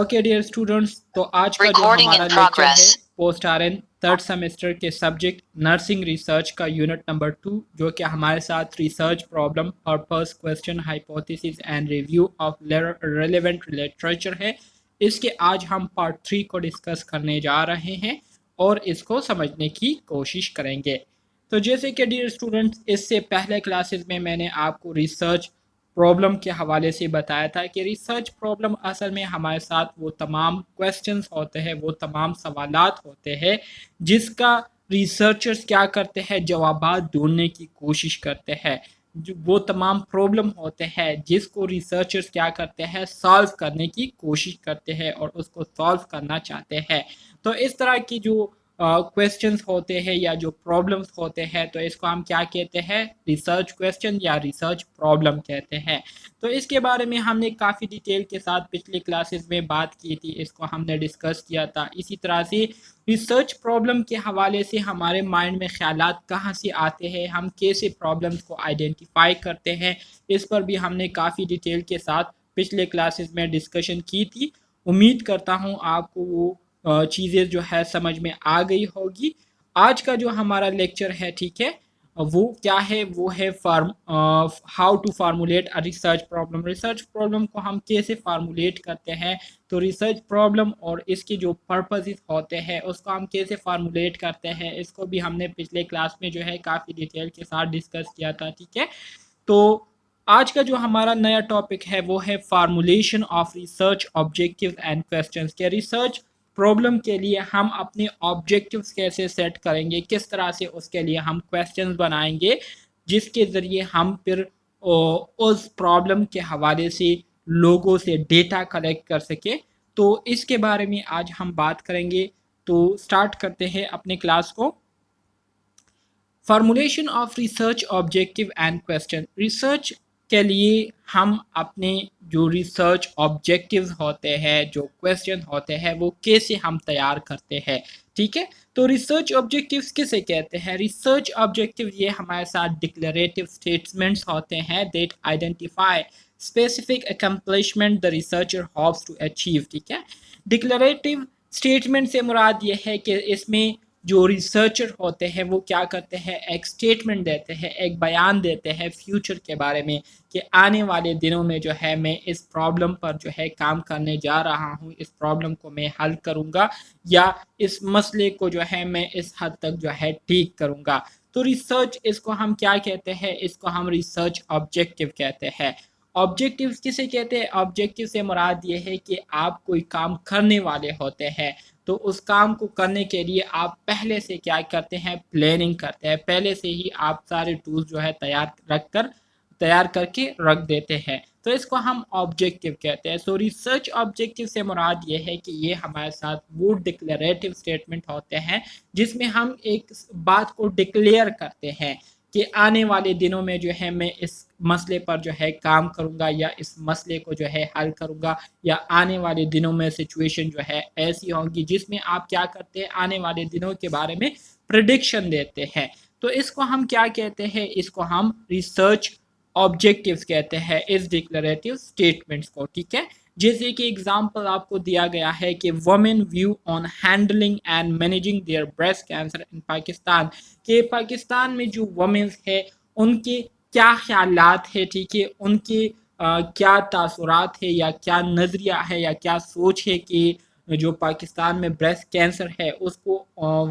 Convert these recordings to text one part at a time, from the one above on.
Okay dear students, तो आज का जो Recording हमारा in लेक्चर है progress. Post RN third semester के सब्जेक्ट नर्सिंग रिसर्च का यूनिट नंबर 2, जो कि हमारे साथ research problem purpose question hypothesis and review of relevant literature है। इसके आज हम पार्ट 3 को डिस्कस करने जा रहे हैं और इसको समझने की कोशिश करेंगे। तो जैसे कि डियर स्टूडेंट्स, इससे पहले क्लासेस में मैंने आपको रिसर्च प्रॉब्लम के हवाले से बताया था कि रिसर्च प्रॉब्लम असल में हमारे साथ वो तमाम क्वेश्चंस होते हैं, वो तमाम सवालात होते हैं जिसका रिसर्चर्स क्या करते हैं, जवाबात ढूंढने की कोशिश करते हैं। वो तमाम प्रॉब्लम होते हैं जिसको रिसर्चर्स क्या करते हैं, सॉल्व करने की कोशिश करते हैं और उसको सॉल्व करना चाहते हैं। तो इस तरह की जो क्वेश्चंस होते हैं या जो प्रॉब्लम्स होते हैं, तो इसको हम क्या कहते हैं, रिसर्च क्वेश्चन या रिसर्च प्रॉब्लम कहते हैं। तो इसके बारे में हमने काफ़ी डिटेल के साथ पिछले क्लासेस में बात की थी, इसको हमने डिस्कस किया था। इसी तरह से रिसर्च प्रॉब्लम के हवाले से हमारे माइंड में ख्यालात कहाँ से आते हैं, हम कैसे प्रॉब्लम्स को आइडेंटिफाई करते हैं, इस पर भी हमने काफ़ी डिटेल के साथ पिछले क्लासेस में डिस्कशन की थी। उम्मीद करता हूँ आपको वो चीज़ें जो है समझ में आ गई होगी। आज का जो हमारा लेक्चर है, ठीक है, वो क्या है, वो है how to formulate a research problem. Research problem को हम कैसे फार्मूलेट करते हैं, तो रिसर्च प्रॉब्लम और इसके जो पर्पसेस होते हैं उसको हम कैसे फार्मूलेट करते हैं, इसको भी हमने पिछले क्लास में जो है काफ़ी डिटेल के साथ डिस्कस किया था, ठीक है। तो आज का जो हमारा नया टॉपिक है वो है formulation of research objective and questions के रिसर्च प्रॉब्लम के लिए हम अपने ऑब्जेक्टिव्स कैसे सेट करेंगे, किस तरह से उसके लिए हम क्वेश्चंस बनाएंगे जिसके ज़रिए हम फिर उस प्रॉब्लम के हवाले से लोगों से डेटा कलेक्ट कर सके। तो इसके बारे में आज हम बात करेंगे। तो स्टार्ट करते हैं अपने क्लास को। Formulation of research objective and question. Research के लिए हम अपने जो रिसर्च ऑब्जेक्टिव्स होते हैं, जो क्वेश्चन होते हैं, वो कैसे हम तैयार करते हैं, ठीक है। तो रिसर्च ऑब्जेक्टिव्स किसे कहते हैं? रिसर्च ऑब्जेक्टिव ये हमारे साथ डिक्लेरेटिव स्टेटमेंट्स होते हैं that identify specific accomplishment the researcher hopes to achieve, ठीक है। डिक्लेरेटिव स्टेटमेंट से मुराद ये है कि इसमें जो रिसर्चर होते हैं वो क्या करते हैं, एक स्टेटमेंट देते हैं, एक बयान देते हैं फ्यूचर के बारे में कि आने वाले दिनों में जो है मैं इस प्रॉब्लम पर जो है काम करने जा रहा हूँ, इस प्रॉब्लम को मैं हल करूँगा या इस मसले को जो है मैं इस हद तक जो है ठीक करूँगा। तो रिसर्च, इसको हम क्या कहते हैं, इसको हम रिसर्च ऑब्जेक्टिव कहते हैं। ऑब्जेक्टिव किसे कहते हैं? ऑब्जेक्टिव से मुराद ये है कि आप कोई काम करने वाले होते हैं, तो उस काम को करने के लिए आप पहले से क्या करते हैं, प्लानिंग करते हैं। पहले से ही आप सारे टूल्स जो है तैयार करके रख देते हैं, तो इसको हम ऑब्जेक्टिव कहते हैं। सो रिसर्च ऑब्जेक्टिव से मुराद ये है कि ये हमारे साथ वो डिक्लेरेटिव स्टेटमेंट होते हैं जिसमें हम एक बात को डिक्लेयर करते हैं कि आने वाले दिनों में जो है मैं इस मसले पर जो है काम करूंगा या इस मसले को जो है हल करूंगा, या आने वाले दिनों में सिचुएशन जो है ऐसी होंगी जिसमें आप क्या करते हैं, आने वाले दिनों के बारे में प्रिडिक्शन देते हैं। तो इसको हम क्या कहते हैं, इसको हम रिसर्च ऑब्जेक्टिव्स कहते हैं, इस डिक्लेरेटिव स्टेटमेंट्स को, ठीक है। जैसे कि एग्जांपल आपको दिया गया है कि women view on handling and managing there breast cancer in Pakistan, के पाकिस्तान में जो वुमेन्स है उनके क्या ख्यालात है, ठीक है, उनके क्या तासुरात है या क्या नज़रिया है या क्या सोच है कि जो पाकिस्तान में ब्रेस्ट कैंसर है उसको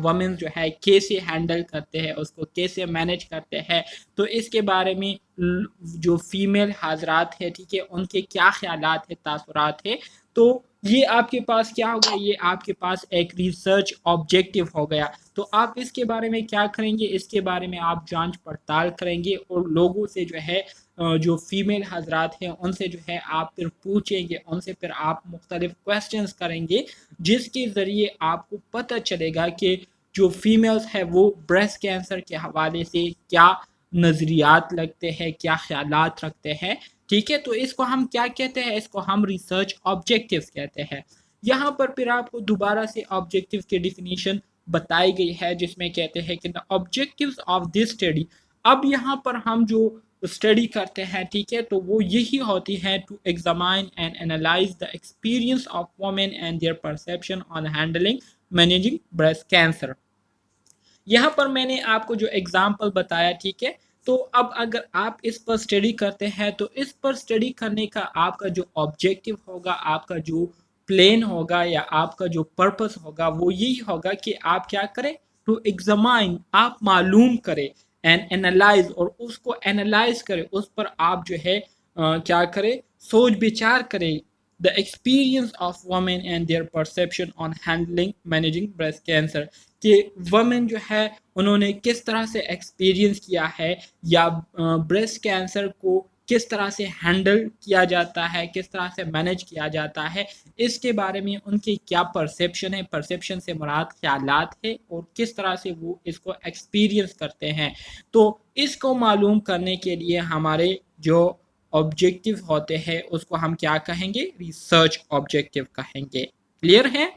वमेन जो है कैसे हैंडल करते हैं, उसको कैसे मैनेज करते हैं। तो इसके बारे में जो फीमेल हाजरात है, ठीक है, उनके क्या ख्यालात है, तासुरात है। तो ये आपके पास क्या होगा, ये आपके पास एक रिसर्च ऑब्जेक्टिव हो गया। तो आप इसके बारे में क्या करेंगे, इसके बारे में आप जांच पड़ताल करेंगे और लोगों से जो है जो फीमेल हजरात हैं उनसे जो है आप फिर पूछेंगे, उनसे फिर आप मुख्तलिफ क्वेश्चंस करेंगे जिसके ज़रिए आपको पता चलेगा कि जो फीमेल्स है वो ब्रेस्ट कैंसर के हवाले से क्या नज़रियात लगते हैं, क्या ख्यालात रखते हैं, ठीक है। तो इसको हम क्या कहते हैं, इसको हम रिसर्च ऑब्जेक्टिव्स कहते हैं। यहाँ पर फिर आपको दोबारा से ऑब्जेक्टिव की डिफिनीशन बताई गई है जिसमें कहते हैं कि the objectives of this study. अब यहाँ पर हम जो स्टडी करते हैं, ठीक है, तो वो यही होती है to examine and analyse the experience of women and their perception on handling managing breast cancer. यहाँ पर मैंने आपको जो एग्जाम्पल बताया, ठीक है, तो अब अगर आप इस पर स्टडी करते हैं तो इस पर स्टडी करने का आपका जो ऑब्जेक्टिव होगा, आपका जो प्लान होगा या आपका जो पर्पस होगा वो यही होगा कि आप क्या करें, टू एग्जामाइन, आप मालूम करें, एंड एनालाइज, और उसको एनालाइज करें, उस पर आप जो है क्या करें, सोच विचार करें, the experience of women and their perception on handling managing breast cancer, कि वमेन जो है उन्होंने किस तरह से एक्सपीरियंस किया है या ब्रेस्ट कैंसर को किस तरह से हैंडल किया जाता है, किस तरह से मैनेज किया जाता है, इसके बारे में उनकी क्या परसेप्शन है, परसेप्शन से मुराद ख्यालात है, और किस तरह से वो इसको एक्सपीरियंस करते हैं। तो इसको मालूम करने के लिए हमारे जो ऑब्जेक्टिव होते हैं उसको हम क्या कहेंगे, रिसर्च ऑब्जेक्टिव कहेंगे। क्लियर है?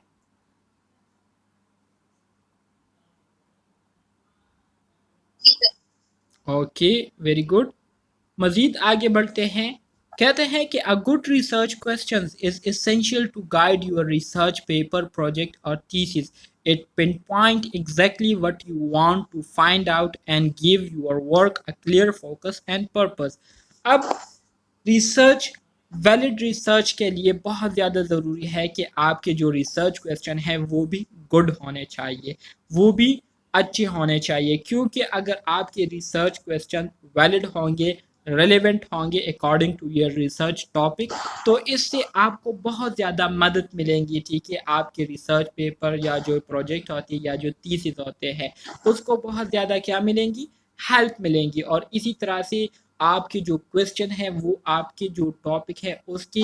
Okay, very good. मजीद आगे बढ़ते हैं। कहते हैं कि a good research question is essential to guide your research paper, project और thesis. It pinpoint exactly what you want to find out and give your work a clear focus and purpose। अब research, valid research के लिए बहुत ज़्यादा ज़रूरी है कि आपके जो रिसर्च क्वेश्चन है वो भी गुड होने चाहिए, वो भी अच्छे होने चाहिए, क्योंकि अगर आपके रिसर्च क्वेश्चन वैलिड होंगे, रेलेवेंट होंगे according to your research topic, तो इससे आपको बहुत ज़्यादा मदद मिलेंगी, ठीक है, आपके रिसर्च पेपर या जो प्रोजेक्ट होती है या जो थीसिस होते हैं उसको बहुत ज़्यादा क्या मिलेंगी, हेल्प मिलेंगी। और इसी तरह से आपके जो क्वेश्चन है वो आपके जो टॉपिक है उसके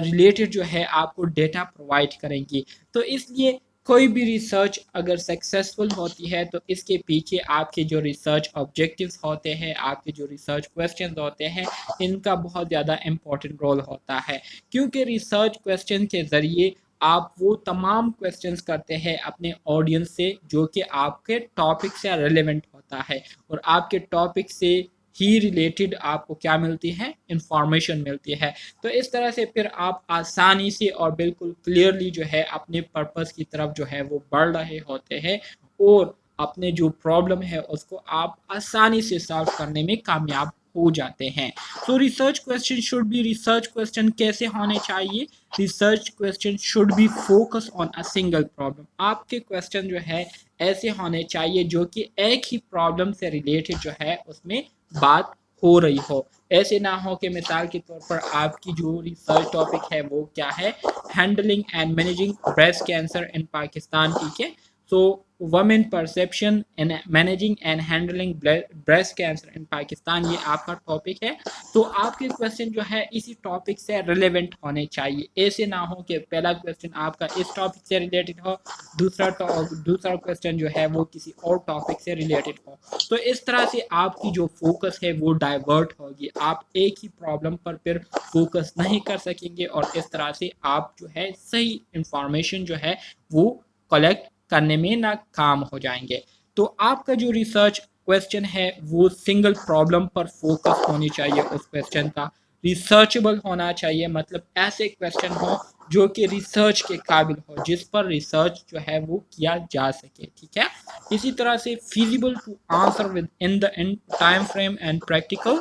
रिलेटेड जो है आपको डेटा प्रोवाइड करेंगी। तो इसलिए कोई भी रिसर्च अगर सक्सेसफुल होती है तो इसके पीछे आपके जो रिसर्च ऑब्जेक्टिव्स होते हैं, आपके जो रिसर्च क्वेश्चन होते हैं, इनका बहुत ज़्यादा इम्पोर्टेंट रोल होता है, क्योंकि रिसर्च क्वेश्चन के ज़रिए आप वो तमाम क्वेश्चंस करते हैं अपने ऑडियंस से जो कि आपके टॉपिक से रिलेवेंट होता है, और आपके टॉपिक से ही रिलेटेड आपको क्या मिलती है, इंफॉर्मेशन मिलती है। तो इस तरह से फिर आप आसानी से और बिल्कुल क्लियरली जो है अपने पर्पस की तरफ जो है वो बढ़ रहे होते हैं, और अपने जो प्रॉब्लम है उसको आप आसानी से सॉल्व करने में कामयाब हो जाते हैं। तो research question should be, research question कैसे होने चाहिए, research question should be focus on a single problem. आपके क्वेश्चन जो है ऐसे होने चाहिए जो कि एक ही प्रॉब्लम से रिलेटेड जो है उसमें बात हो रही हो। ऐसे ना हो कि मिसाल के तौर पर आपकी जो रिसर्च टॉपिक है वो क्या है, handling and managing breast cancer in Pakistan, ठीक है, so women perception in managing and handling breast cancer in Pakistan, ये आपका टॉपिक है। तो आपके क्वेश्चन जो है इसी टॉपिक से रिलेवेंट होने चाहिए। ऐसे ना हो कि पहला क्वेश्चन आपका इस टॉपिक से रिलेटेड हो, दूसरा क्वेश्चन जो है वो किसी और टॉपिक से रिलेटेड हो। तो इस तरह से आपकी जो फोकस है वो डाइवर्ट होगी, आप एक ही प्रॉब्लम पर फिर फोकस नहीं कर सकेंगे, और इस तरह से आप जो है सही इंफॉर्मेशन जो है वो कलेक्ट करने में नाकाम हो जाएंगे। तो आपका जो रिसर्च क्वेश्चन है वो सिंगल प्रॉब्लम पर फोकस होनी चाहिए, उस क्वेश्चन का रिसर्चेबल होना चाहिए, मतलब ऐसे क्वेश्चन हो जो कि रिसर्च के काबिल हो, जिस पर रिसर्च जो है वो किया जा सके, ठीक है। इसी तरह से feasible to answer within the time frame and practical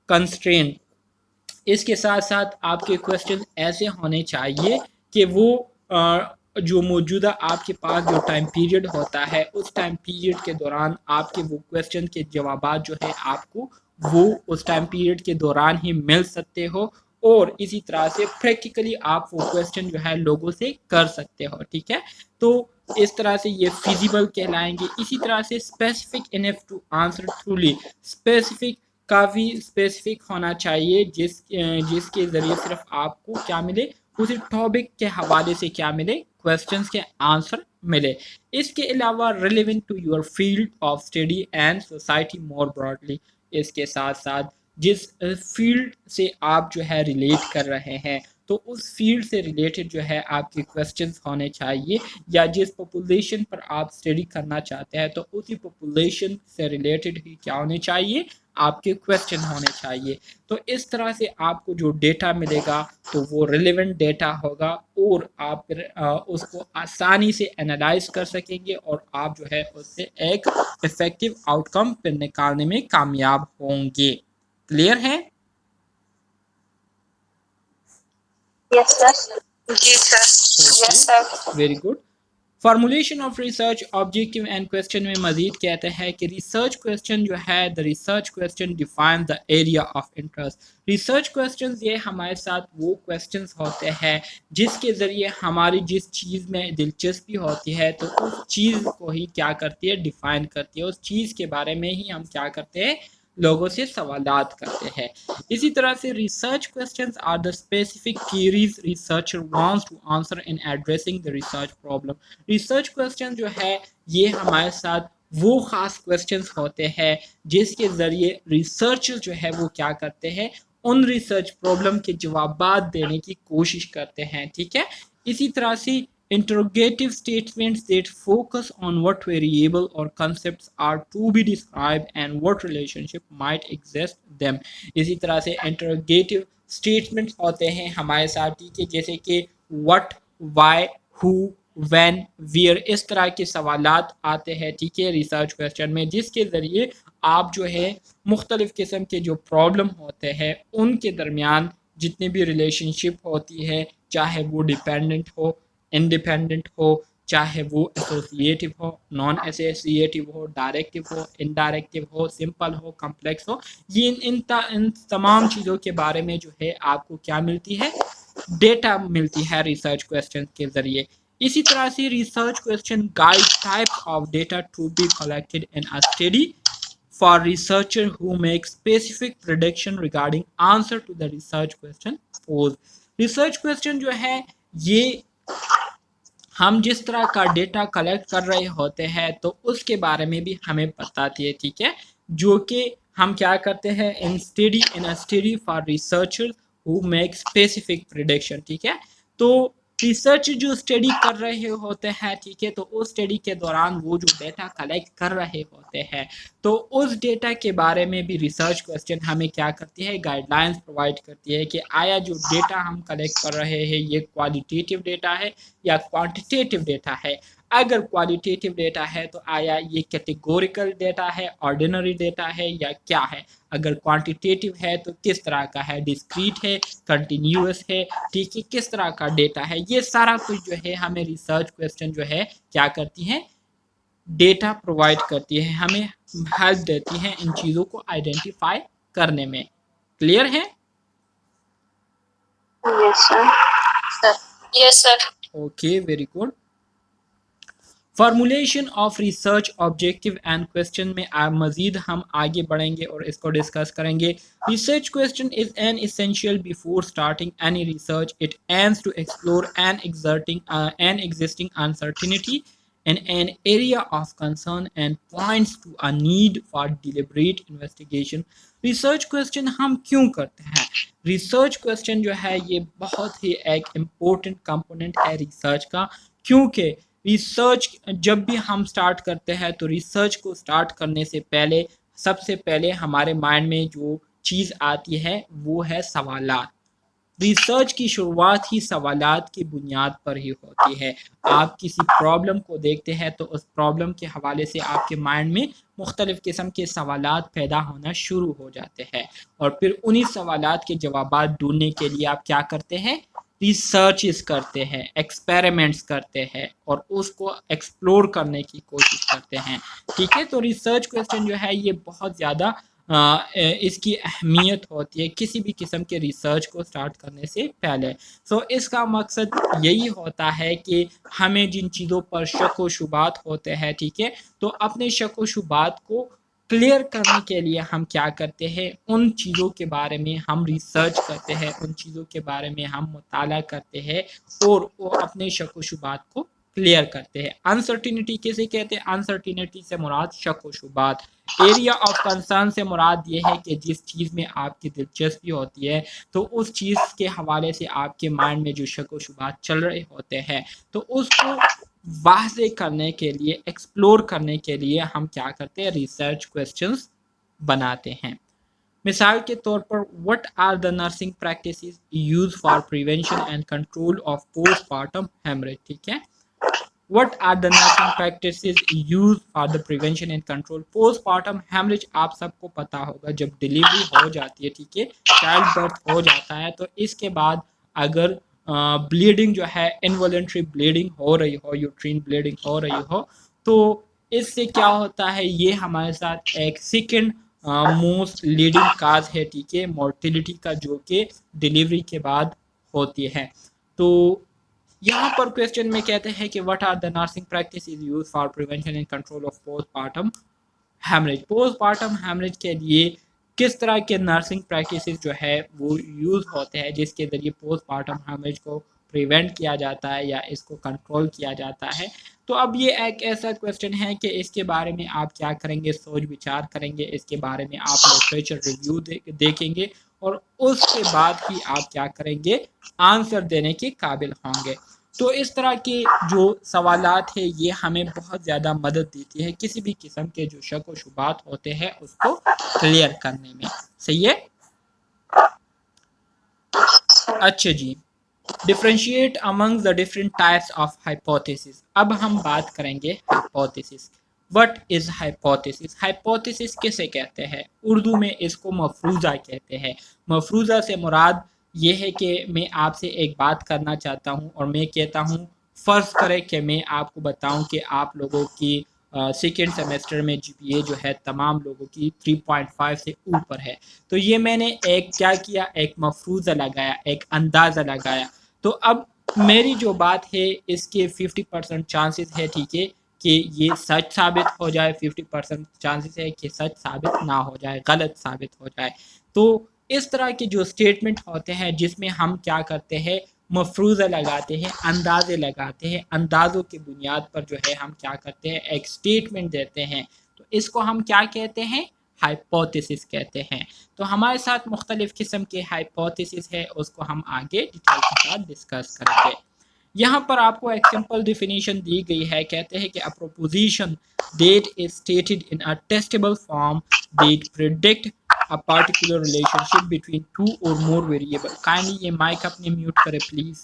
constraint. इसके साथ साथ आपके क्वेश्चन ऐसे होने चाहिए कि वो जो मौजूदा आपके पास जो टाइम पीरियड होता है उस टाइम पीरियड के दौरान आपके वो क्वेश्चन के जवाब जो है आपको वो उस टाइम पीरियड के दौरान ही मिल सकते हो, और इसी तरह से प्रैक्टिकली आप वो क्वेश्चन जो है लोगों से कर सकते हो, ठीक है। तो इस तरह से ये फिजिबल कहलाएंगे। इसी तरह से specific enough to answer truly, specific काफ़ी स्पेसिफिक होना चाहिए जिसके ज़रिए सिर्फ आपको क्या मिले, उसी टॉपिक के हवाले से क्या मिले, क्वेश्चंस के आंसर मिले। इसके अलावा relevant to your field of study and society more broadly, इसके साथ साथ जिस फील्ड से आप जो है रिलेट कर रहे हैं तो उस फील्ड से रिलेटेड जो है आपके क्वेश्चंस होने चाहिए, या जिस पॉपुलेशन पर आप स्टडी करना चाहते हैं तो उसी पॉपुलेशन से रिलेटेड ही क्या होने चाहिए, आपके क्वेश्चन होने चाहिए। तो इस तरह से आपको जो डेटा मिलेगा तो वो रिलेवेंट डेटा होगा और आप फिर उसको आसानी से एनालाइज कर सकेंगे और आप जो है उससे एक इफेक्टिव आउटकम फिर निकालने में कामयाब होंगे। क्लियर है? Yes sir. जी sir. Yes sir. Very good. Formulation of research objective and question में मजीद कहते हैं कि रिसर्च क्वेश्चन जो है the research question define the area of interest. Research question ये हमारे साथ वो क्वेश्चंस होते हैं जिसके ज़रिए हमारी जिस चीज़ में दिलचस्पी होती है तो उस चीज़ को ही क्या करती है, डिफाइन करती है। उस चीज़ के बारे में ही हम क्या करते हैं, लोगों से सवालात करते हैं। इसी तरह से research questions are the specific queries researcher wants to answer in addressing the research problem. Research question जो है ये हमारे साथ वो ख़ास क्वेश्चंस होते हैं जिसके ज़रिए रिसर्चर जो है वो क्या करते हैं, उन रिसर्च प्रॉब्लम के जवाबात देने की कोशिश करते हैं। ठीक है। इसी तरह से interrogative statements that focus on what variable or concepts are to be described and what relationship might exist them। इसी तरह से interrogative statements होते हैं हमारे साथ, ठीक है, जैसे कि what, why, who, when, where, इस तरह के सवालात आते हैं, ठीक है, रिसर्च क्वेश्चन में, जिसके ज़रिए आप जो है मुख्तलिफ़ किस्म के जो प्रॉब्लम होते हैं उनके दरमियान जितनी भी रिलेशनशिप होती है, चाहे वो डिपेंडेंट हो, इंडिपेंडेंट हो, चाहे वो एसोसिएटिव हो, नॉन एसोसिएटिव हो, डायरेक्टिव हो, इनडायरेक्टिव हो, सिंपल हो, कम्प्लेक्स हो, ये इन तमाम चीज़ों के बारे में जो है आपको क्या मिलती है, डेटा मिलती है रिसर्च क्वेश्चन के ज़रिए। इसी तरह से research question guide types of data to be collected in a study for researcher who make specific prediction regarding answer to the research question posed। research question जो है ये हम जिस तरह का डेटा कलेक्ट कर रहे होते हैं तो उसके बारे में भी हमें बताती है, ठीक है, जो कि हम क्या करते हैं in a study for researcher who make specific prediction. ठीक है। तो रिसर्च जो स्टडी कर रहे होते हैं, ठीक है, तो उस स्टडी के दौरान वो जो डेटा कलेक्ट कर रहे होते हैं तो उस डेटा के बारे में भी रिसर्च क्वेश्चन हमें क्या करती है, गाइडलाइंस प्रोवाइड करती है कि आया जो डेटा हम कलेक्ट कर रहे हैं ये क्वालिटेटिव डेटा है या क्वांटिटेटिव डेटा है। अगर क्वालिटेटिव डेटा है तो आया ये कैटेगोरिकल डेटा है, ऑर्डिनरी डेटा है या क्या है। अगर क्वांटिटेटिव है तो किस तरह का है, डिस्क्रीट है, कंटिन्यूअस है, ठीक है, किस तरह का डेटा है। ये सारा कुछ जो है हमें रिसर्च क्वेश्चन जो है क्या करती है, डेटा प्रोवाइड करती है, हमें हेल्प देती है इन चीज़ों को आइडेंटिफाई करने में। क्लियर है? Yes sir. Yes sir. Okay, very good. Formulation of research objective and question में मज़ीद हम आगे बढ़ेंगे और इसको डिस्कस करेंगे। Research question is an essential before starting any research. It aims to explore an existing uncertainty in an area of concern and points to a need for deliberate investigation। Research question हम क्यों करते हैं? Research question जो है ये बहुत ही एक important component है रिसर्च का, क्योंकि रिसर्च जब भी हम स्टार्ट करते हैं तो रिसर्च को स्टार्ट करने से पहले सबसे पहले हमारे माइंड में जो चीज़ आती है वो है सवालात। रिसर्च की शुरुआत ही सवालात की बुनियाद पर ही होती है। आप किसी प्रॉब्लम को देखते हैं तो उस प्रॉब्लम के हवाले से आपके माइंड में मुख्तलिफ़ किस्म के सवालात पैदा होना शुरू हो जाते हैं और फिर उन्हीं सवालात के जवाबात ढूंढने के लिए आप क्या करते हैं, रिसर्चेस करते हैं, एक्सपेरिमेंट्स करते हैं और उसको एक्सप्लोर करने की कोशिश करते हैं। ठीक है। तो रिसर्च क्वेश्चन जो है ये बहुत ज़्यादा इसकी अहमियत होती है किसी भी किस्म के रिसर्च को स्टार्ट करने से पहले। सो इसका मकसद यही होता है कि हमें जिन चीज़ों पर शक व शुबात होते हैं, ठीक है, तो अपने शक व शुबात को क्लियर करने के लिए हम क्या करते हैं, उन चीज़ों के बारे में हम रिसर्च करते हैं, उन चीज़ों के बारे में हम मुताला करते हैं और वो अपने शक व शुबात को क्लियर करते हैं। अनसर्टिनिटी किसे कहते हैं? अनसर्टिनिटी से मुराद शक व शुबात। एरिया ऑफ कंसर्न से मुराद ये है कि जिस चीज़ में आपकी दिलचस्पी होती है तो उस चीज़ के हवाले से आपके माइंड में जो शक व शुबात चल रहे होते हैं तो उसको वाज़े करने के लिए, एक्सप्लोर करने के लिए हम क्या करते हैं, रिसर्च क्वेश्चंस बनाते हैं। मिसाल के तौर पर what are the nursing practices use for prevention and control of postpartum haemorrhage, ठीक है। What are the nursing practices used for the prevention and control postpartum hemorrhage? आप सबको पता होगा जब डिलीवरी हो जाती है, ठीक है, चाइल्ड बर्थ हो जाता है, तो इसके बाद अगर ब्लीडिंग जो है इनवॉलेंट्री ब्लीडिंग हो रही हो, यूट्रीन ब्लीडिंग हो रही हो, तो इससे क्या होता है, ये हमारे साथ एक सेकेंड मोस्ट लीडिंग काज है, ठीक है, मोर्टिलिटी का, जो कि डिलीवरी के बाद होती है। तो यहाँ पर क्वेश्चन में कहते हैं कि what are the nursing practices used for prevention and control of postpartum haemorrhage. Postpartum haemorrhage के लिए किस तरह के नर्सिंग प्रैक्टिसेस जो है वो यूज होते हैं, जिसके ज़रिए पोस्टमार्टम हेमरेज को प्रिवेंट किया जाता है या इसको कंट्रोल किया जाता है। तो अब ये एक ऐसा क्वेश्चन है कि इसके बारे में आप क्या करेंगे, सोच विचार करेंगे, इसके बारे में आप लिटरेचर रिव्यू देखेंगे और उसके बाद ही आप क्या करेंगे, आंसर देने के काबिल होंगे। तो इस तरह के जो सवालात है ये हमें बहुत ज़्यादा मदद देती है किसी भी किस्म के जो शक व शुबात होते हैं उसको क्लियर करने में। सही है। अच्छा जी, differentiate among the different types of hypothesis. अब हम बात करेंगे hypothesis. What is hypothesis? Hypothesis किसे कहते हैं? उर्दू में इसको मफरूज़ा कहते हैं। मफरूज़ा से मुराद ये है कि मैं आपसे एक बात करना चाहता हूँ और मैं कहता हूँ, फ़र्ज़ करें कि मैं आपको बताऊँ कि आप लोगों की सेकेंड सेमेस्टर में जीपीए जो है तमाम लोगों की 3.5 से ऊपर है। तो ये मैंने एक क्या किया, एक मफरूज़ा लगाया, एक अंदाज़ा लगाया। तो अब मेरी जो बात है इसके 50% चांसेस है, ठीक है, कि ये सच साबित हो जाए, 50% चांसेस है कि सच साबित ना हो जाए, गलत साबित हो जाए। तो इस तरह के जो स्टेटमेंट होते हैं जिसमें हम क्या करते हैं, मफरूज़ा लगाते हैं, अंदाजे लगाते हैं, अंदाज़ों की बुनियाद पर जो है हम क्या करते हैं, एक स्टेटमेंट देते हैं। तो इसको हम क्या कहते हैं, हाइपोथेसिस कहते हैं। तो हमारे साथ मुख्तलिफ़ किस्म के हाइपोथेसिस है, उसको हम आगे डिटेल के साथ डिस्कस करेंगे। यहाँ पर आपको एक सिंपल डिफिनीशन दी गई है, कहते हैं कि अ proposition that is stated in a testable form that predict a particular relationship between two or more variable। Kindly ये माइक अपने म्यूट करें प्लीज।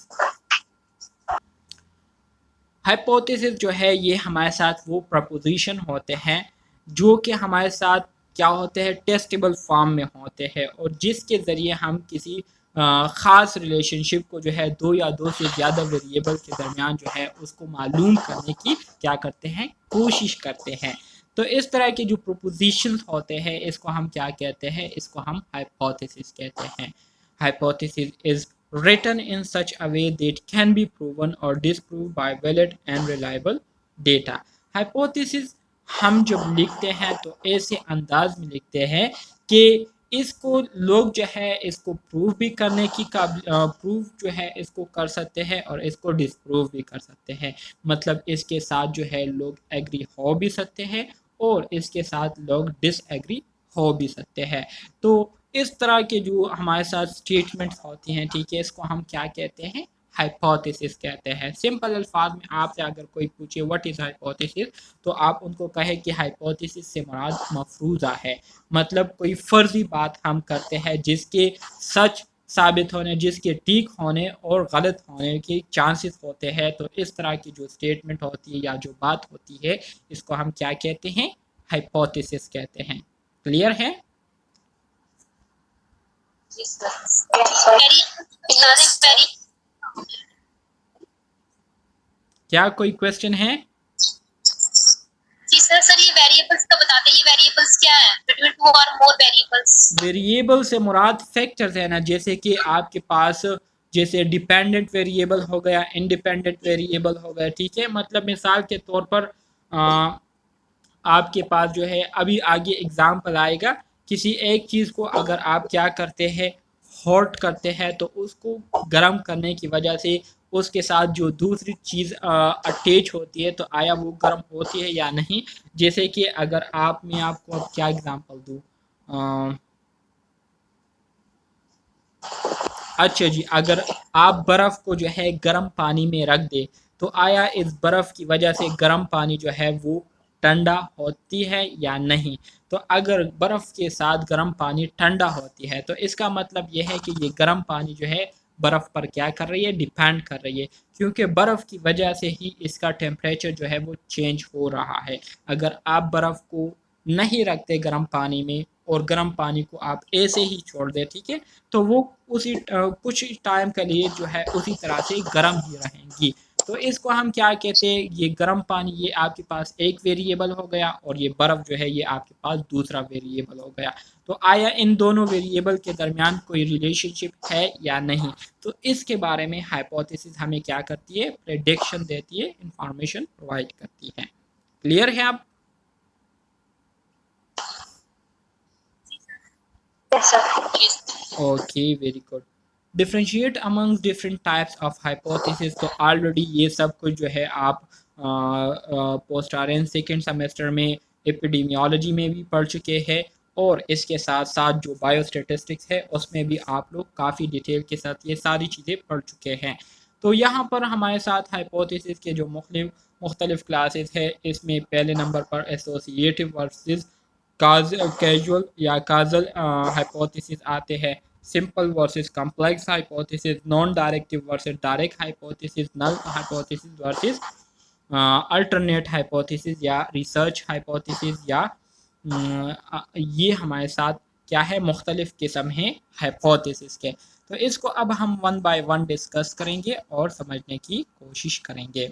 हाइपोथेसिस जो है ये हमारे साथ वो प्रपोजिशन होते हैं जो कि हमारे साथ क्या होते हैं, टेस्टेबल फॉर्म में होते हैं और जिसके ज़रिए हम किसी ख़ास रिलेशनशिप को जो है दो या दो से ज़्यादा वेरिएबल के दरमियान जो है उसको मालूम करने की क्या करते हैं, कोशिश करते हैं। तो इस तरह के जो प्रोपोजिशंस होते हैं इसको हम क्या कहते हैं, इसको हम हाइपोथेसिस कहते हैं। Hypothesis is written in such a way that can be proven or disproved by valid and reliable data। hypothesis हम जब लिखते हैं तो ऐसे अंदाज में लिखते हैं कि इसको लोग जो है इसको प्रूव भी करने की प्रूव जो है इसको कर सकते हैं और इसको डिसप्रूव भी कर सकते हैं। मतलब इसके साथ जो है लोग एग्री हो भी सकते हैं और इसके साथ लोग डिसएग्री हो भी सकते हैं। तो इस तरह के जो हमारे साथ स्टेटमेंट्स होती हैं, ठीक है, इसको हम क्या कहते हैं, हाइपोथेसिस कहते हैं। सिंपल अल्फाज में आपसे अगर कोई पूछे व्हाट इज़ हाइपोथेसिस, तो आप उनको कहें कि हाइपोथेसिस से मुराद मफरूज़ा है। मतलब कोई फ़र्ज़ी बात हम करते हैं जिसके सच साबित होने, जिसके ठीक होने और गलत होने के चांसेस होते हैं। तो इस तरह की जो स्टेटमेंट होती है या जो बात होती है इसको हम क्या कहते हैं, हाइपोथेसिस कहते हैं। क्लियर है? क्या कोई क्वेश्चन है? जी सर। सर ये वेरिएबल्स का बता दें, ये वेरिएबल्स क्या है, बिटवीन टू और मोर वेरिएबल्स। वेरिएबल से मुराद फैक्टर्स है ना, जैसे कि आपके पास जैसे डिपेंडेंट वेरिएबल हो गया, इंडिपेंडेंट वेरिएबल हो गया, ठीक है। मतलब मिसाल के तौर पर आपके पास जो है अभी आगे एग्जाम्पल आएगा, किसी एक चीज़ को अगर आप क्या करते हैं, हॉट करते हैं, तो उसको गर्म करने की वजह से उसके साथ जो दूसरी चीज़ अटैच होती है तो आया वो गर्म होती है या नहीं। जैसे कि अगर मैं आपको अब क्या एग्जांपल दूँ, अच्छा जी, अगर आप बर्फ़ को जो है गर्म पानी में रख दे तो आया इस बर्फ़ की वजह से गर्म पानी जो है वो ठंडा होती है या नहीं। तो अगर बर्फ़ के साथ गर्म पानी ठंडा होती है तो इसका मतलब ये है कि ये गर्म पानी जो है बर्फ़ पर क्या कर रही है, डिपेंड कर रही है, क्योंकि बर्फ़ की वजह से ही इसका टेम्परेचर जो है वो चेंज हो रहा है। अगर आप बर्फ़ को नहीं रखते गर्म पानी में और गर्म पानी को आप ऐसे ही छोड़ दें, ठीक है, तो वो कुछ टाइम के लिए जो है उसी तरह से गर्म ही रहेंगी। तो इसको हम क्या कहते हैं, ये गर्म पानी ये आपके पास एक वेरिएबल हो गया और ये बर्फ़ जो है ये आपके पास दूसरा वेरिएबल हो गया। तो आया इन दोनों वेरिएबल के दरमियान कोई रिलेशनशिप है या नहीं। तो इसके बारे में हाइपोथेसिस हमें क्या करती है, प्रेडिक्शन देती है, इंफॉर्मेशन प्रोवाइड करती है। क्लियर है आप? Yes, sir. Yes. Okay, very good. Differentiate among different types of hypothesis, तो ऑलरेडी ये सब कुछ जो है आप post R N second semester में एपिडेमियोलॉजी में भी पढ़ चुके हैं, और इसके साथ साथ जो बायोस्टेटिस्टिक्स है उसमें भी आप लोग काफ़ी डिटेल के साथ ये सारी चीज़ें पढ़ चुके हैं। तो यहाँ पर हमारे साथ हाइपोथेसिस के जो मुख्तलिफ क्लासेस है, इसमें पहले नंबर पर एसोसिएटिव वर्सेस कैजुअल या काजल हाइपोथेसिस आते हैं, simple versus complex hypothesis, non directive versus direct hypothesis, null hypothesis versus alternate hypothesis या रिसर्च हाइपोथेसिस, या ये हमारे साथ क्या है, मुख्तलिफ किस्म हैं हाइपोथेसिस के। तो इसको अब हम वन बाय वन डिस्कस करेंगे और समझने की कोशिश करेंगे।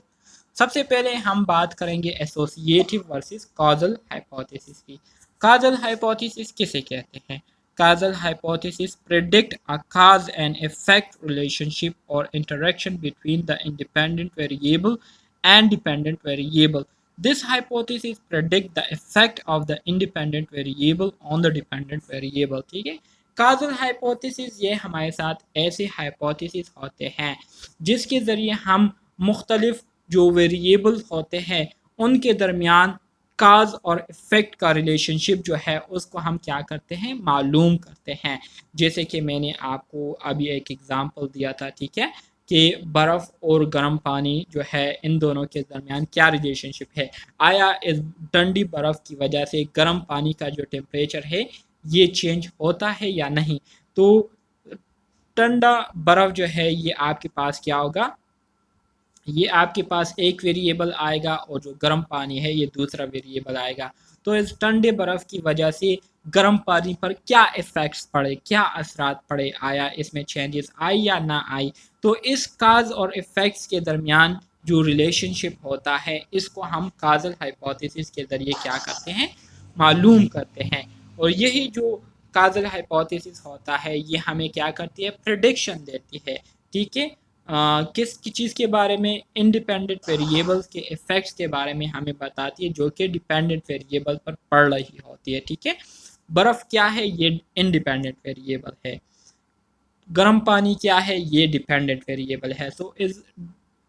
सबसे पहले हम बात करेंगे एसोसिएटिव वर्सेस कॉजल हाइपोथेसिस की। कॉजल हाइपोथेसिस किसे कहते हैं? Causal hypothesis predict a cause and effect relationship or interaction between the independent variable and dependent variable. This hypothesis predict the effect of the independent variable on the dependent variable. ठीक है, causal hypothesis ये हमारे साथ ऐसे hypothesis होते हैं जिसके ज़रिए हम मुख्तलिफ जो वेरिएबल्स होते हैं उनके दरमियान काज और इफ़ेक्ट का रिलेशनशिप जो है उसको हम क्या करते हैं, मालूम करते हैं। जैसे कि मैंने आपको अभी एक एग्ज़ाम्पल दिया था, ठीक है, कि बर्फ़ और गर्म पानी जो है इन दोनों के दरमियान क्या रिलेशनशिप है। आया इस ठंडी बर्फ़ की वजह से गर्म पानी का जो टेम्परेचर है ये चेंज होता है या नहीं। तो ठंडा बर्फ़ जो है ये आपके पास क्या होगा, ये आपके पास एक वेरिएबल आएगा और जो गर्म पानी है ये दूसरा वेरिएबल आएगा। तो इस ठंडे बर्फ़ की वजह से गर्म पानी पर क्या इफ़ेक्ट्स पड़े, क्या असरात पड़े, आया इसमें चेंजेस आई या ना आई। तो इस काज और इफ़ेक्ट्स के दरमियान जो रिलेशनशिप होता है इसको हम काजल हाइपोथेसिस के ज़रिए क्या करते हैं, मालूम करते हैं। और यही जो काजल हाइपोथेसिस होता है ये हमें क्या करती है, प्रेडिक्शन देती है। ठीक है, किस चीज़ के बारे में, इंडिपेंडेंट वेरिएबल्स के इफ़ेक्ट्स के बारे में हमें बताती है जो कि डिपेंडेंट वेरिएबल पर पड़ रही होती है। ठीक है, बर्फ़ क्या है, ये इंडिपेंडेंट वेरिएबल है, गर्म पानी क्या है, ये डिपेंडेंट वेरिएबल है। सो इस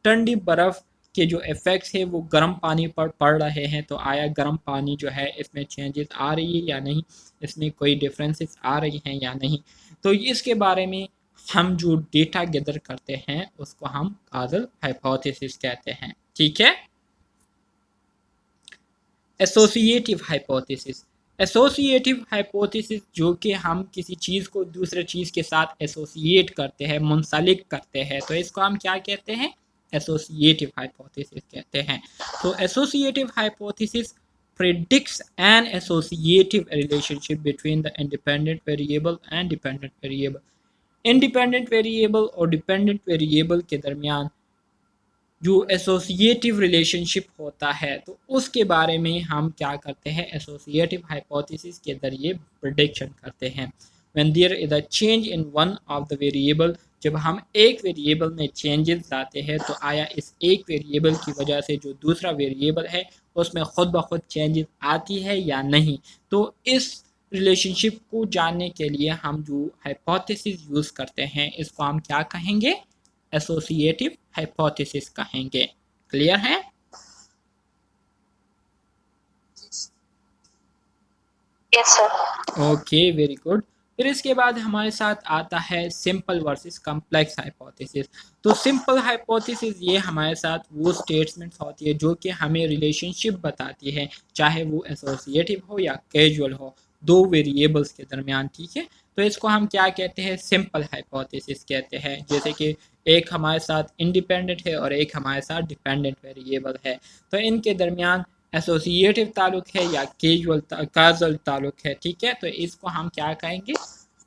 ठंडी बर्फ़ के जो इफ़ेक्ट्स है वो गर्म पानी पर पड़ रहे हैं, तो आया गर्म पानी जो है इसमें चेंजेस आ रही है या नहीं, इसमें कोई डिफरेंसेस आ रही हैं या नहीं। तो इसके बारे में हम जो डेटा गैदर करते हैं उसको हम काजल हाइपोथेसिस कहते हैं। ठीक है, एसोसिएटिव हाइपोथेसिस। एसोसिएटिव हाइपोथेसिस जो कि हम किसी चीज़ को दूसरे चीज़ के साथ एसोसिएट करते हैं, मुंसलिक करते हैं, तो इसको हम क्या कहते हैं, एसोसिएटिव हाइपोथेसिस कहते हैं। तो associative hypothesis predicts an associative relationship between the independent variable and dependent variable. Independent variable और डिपेंडेंट वेरिएबल के दरमियान जो एसोसिएटिव रिलेशनशिप होता है तो उसके बारे में हम क्या करते हैं, एसोसिएटिव हाइपोथेसिस के ज़रिए प्रेडिक्शन करते हैं। When there is a change in one of the variable, जब हम एक वेरिएबल में चेंजेस लाते हैं तो आया इस एक वेरिएबल की वजह से जो दूसरा वेरिएबल है उसमें ख़ुद ब खुद चेंजेस आती है या नहीं। तो इस रिलेशनशिप को जानने के लिए हम जो हाइपोथेसिस यूज़ करते हैं इसको हम क्या कहेंगे, एसोसिएटिव हाइपोथेसिस कहेंगे। क्लियर है? Yes, sir. Okay, very good. फिर इसके बाद हमारे साथ आता है सिंपल वर्सेस कम्प्लेक्स हाइपोथेसिस। तो सिंपल हाइपोथेसिस ये हमारे साथ वो स्टेटमेंट्स होती है जो कि हमें रिलेशनशिप बताती है, चाहे वो एसोसिएटिव हो या कैजुअल हो, दो वेरिएबल्स के दरमियान, ठीक है। तो इसको हम क्या कहते हैं, सिंपल हाइपोथेसिस कहते हैं। जैसे कि एक हमारे साथ इंडिपेंडेंट है और एक हमारे साथ डिपेंडेंट वेरिएबल है, तो इनके दरमियान एसोसिएटिव ताल्लुक है या काजल ताल्लुक है, ठीक है। तो इसको हम क्या कहेंगे,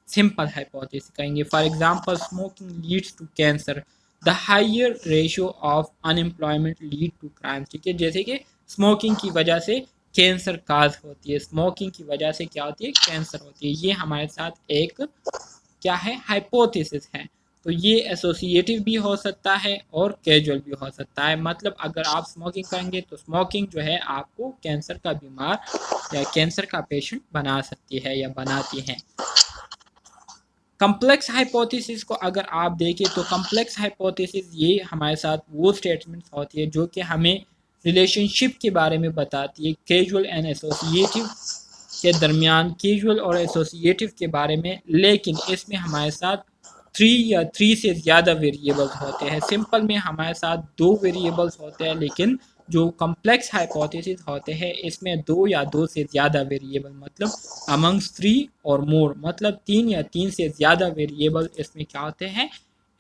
सिंपल हाइपोथेसिस कहेंगे। For example smoking leads to cancer, the higher ratio of unemployment lead to crime, ठीक है। जैसे कि स्मोकिंग की वजह से कैंसर काज होती है, स्मोकिंग की वजह से क्या होती है, कैंसर होती है। ये हमारे साथ एक क्या है, हाइपोथेसिस है। तो ये एसोसिएटिव भी हो सकता है और कैजुअल भी हो सकता है। मतलब अगर आप स्मोकिंग करेंगे तो स्मोकिंग जो है आपको कैंसर का बीमार या कैंसर का पेशेंट बना सकती है या बनाती है। कम्प्लेक्स हाइपोथेसिस को अगर आप देखें तो कम्प्लेक्स हाइपोथेसिस ये हमारे साथ वो स्टेटमेंट्स होती है जो कि हमें रिलेशनशिप के बारे में बताती है, कैजुअल एंड एसोसिएटिव के दरमियान, कैजुअल और एसोसिएटिव के बारे में। लेकिन इसमें हमारे साथ थ्री से ज़्यादा वेरिएबल्स होते हैं। सिंपल में हमारे साथ दो वेरिएबल्स होते हैं, लेकिन जो कम्प्लेक्स हाइपोथेसिस होते हैं इसमें दो या दो से ज़्यादा वेरिएबल, मतलब अमंग्स थ्री और मोर, मतलब तीन या तीन से ज़्यादा वेरिएबल इसमें क्या होते हैं,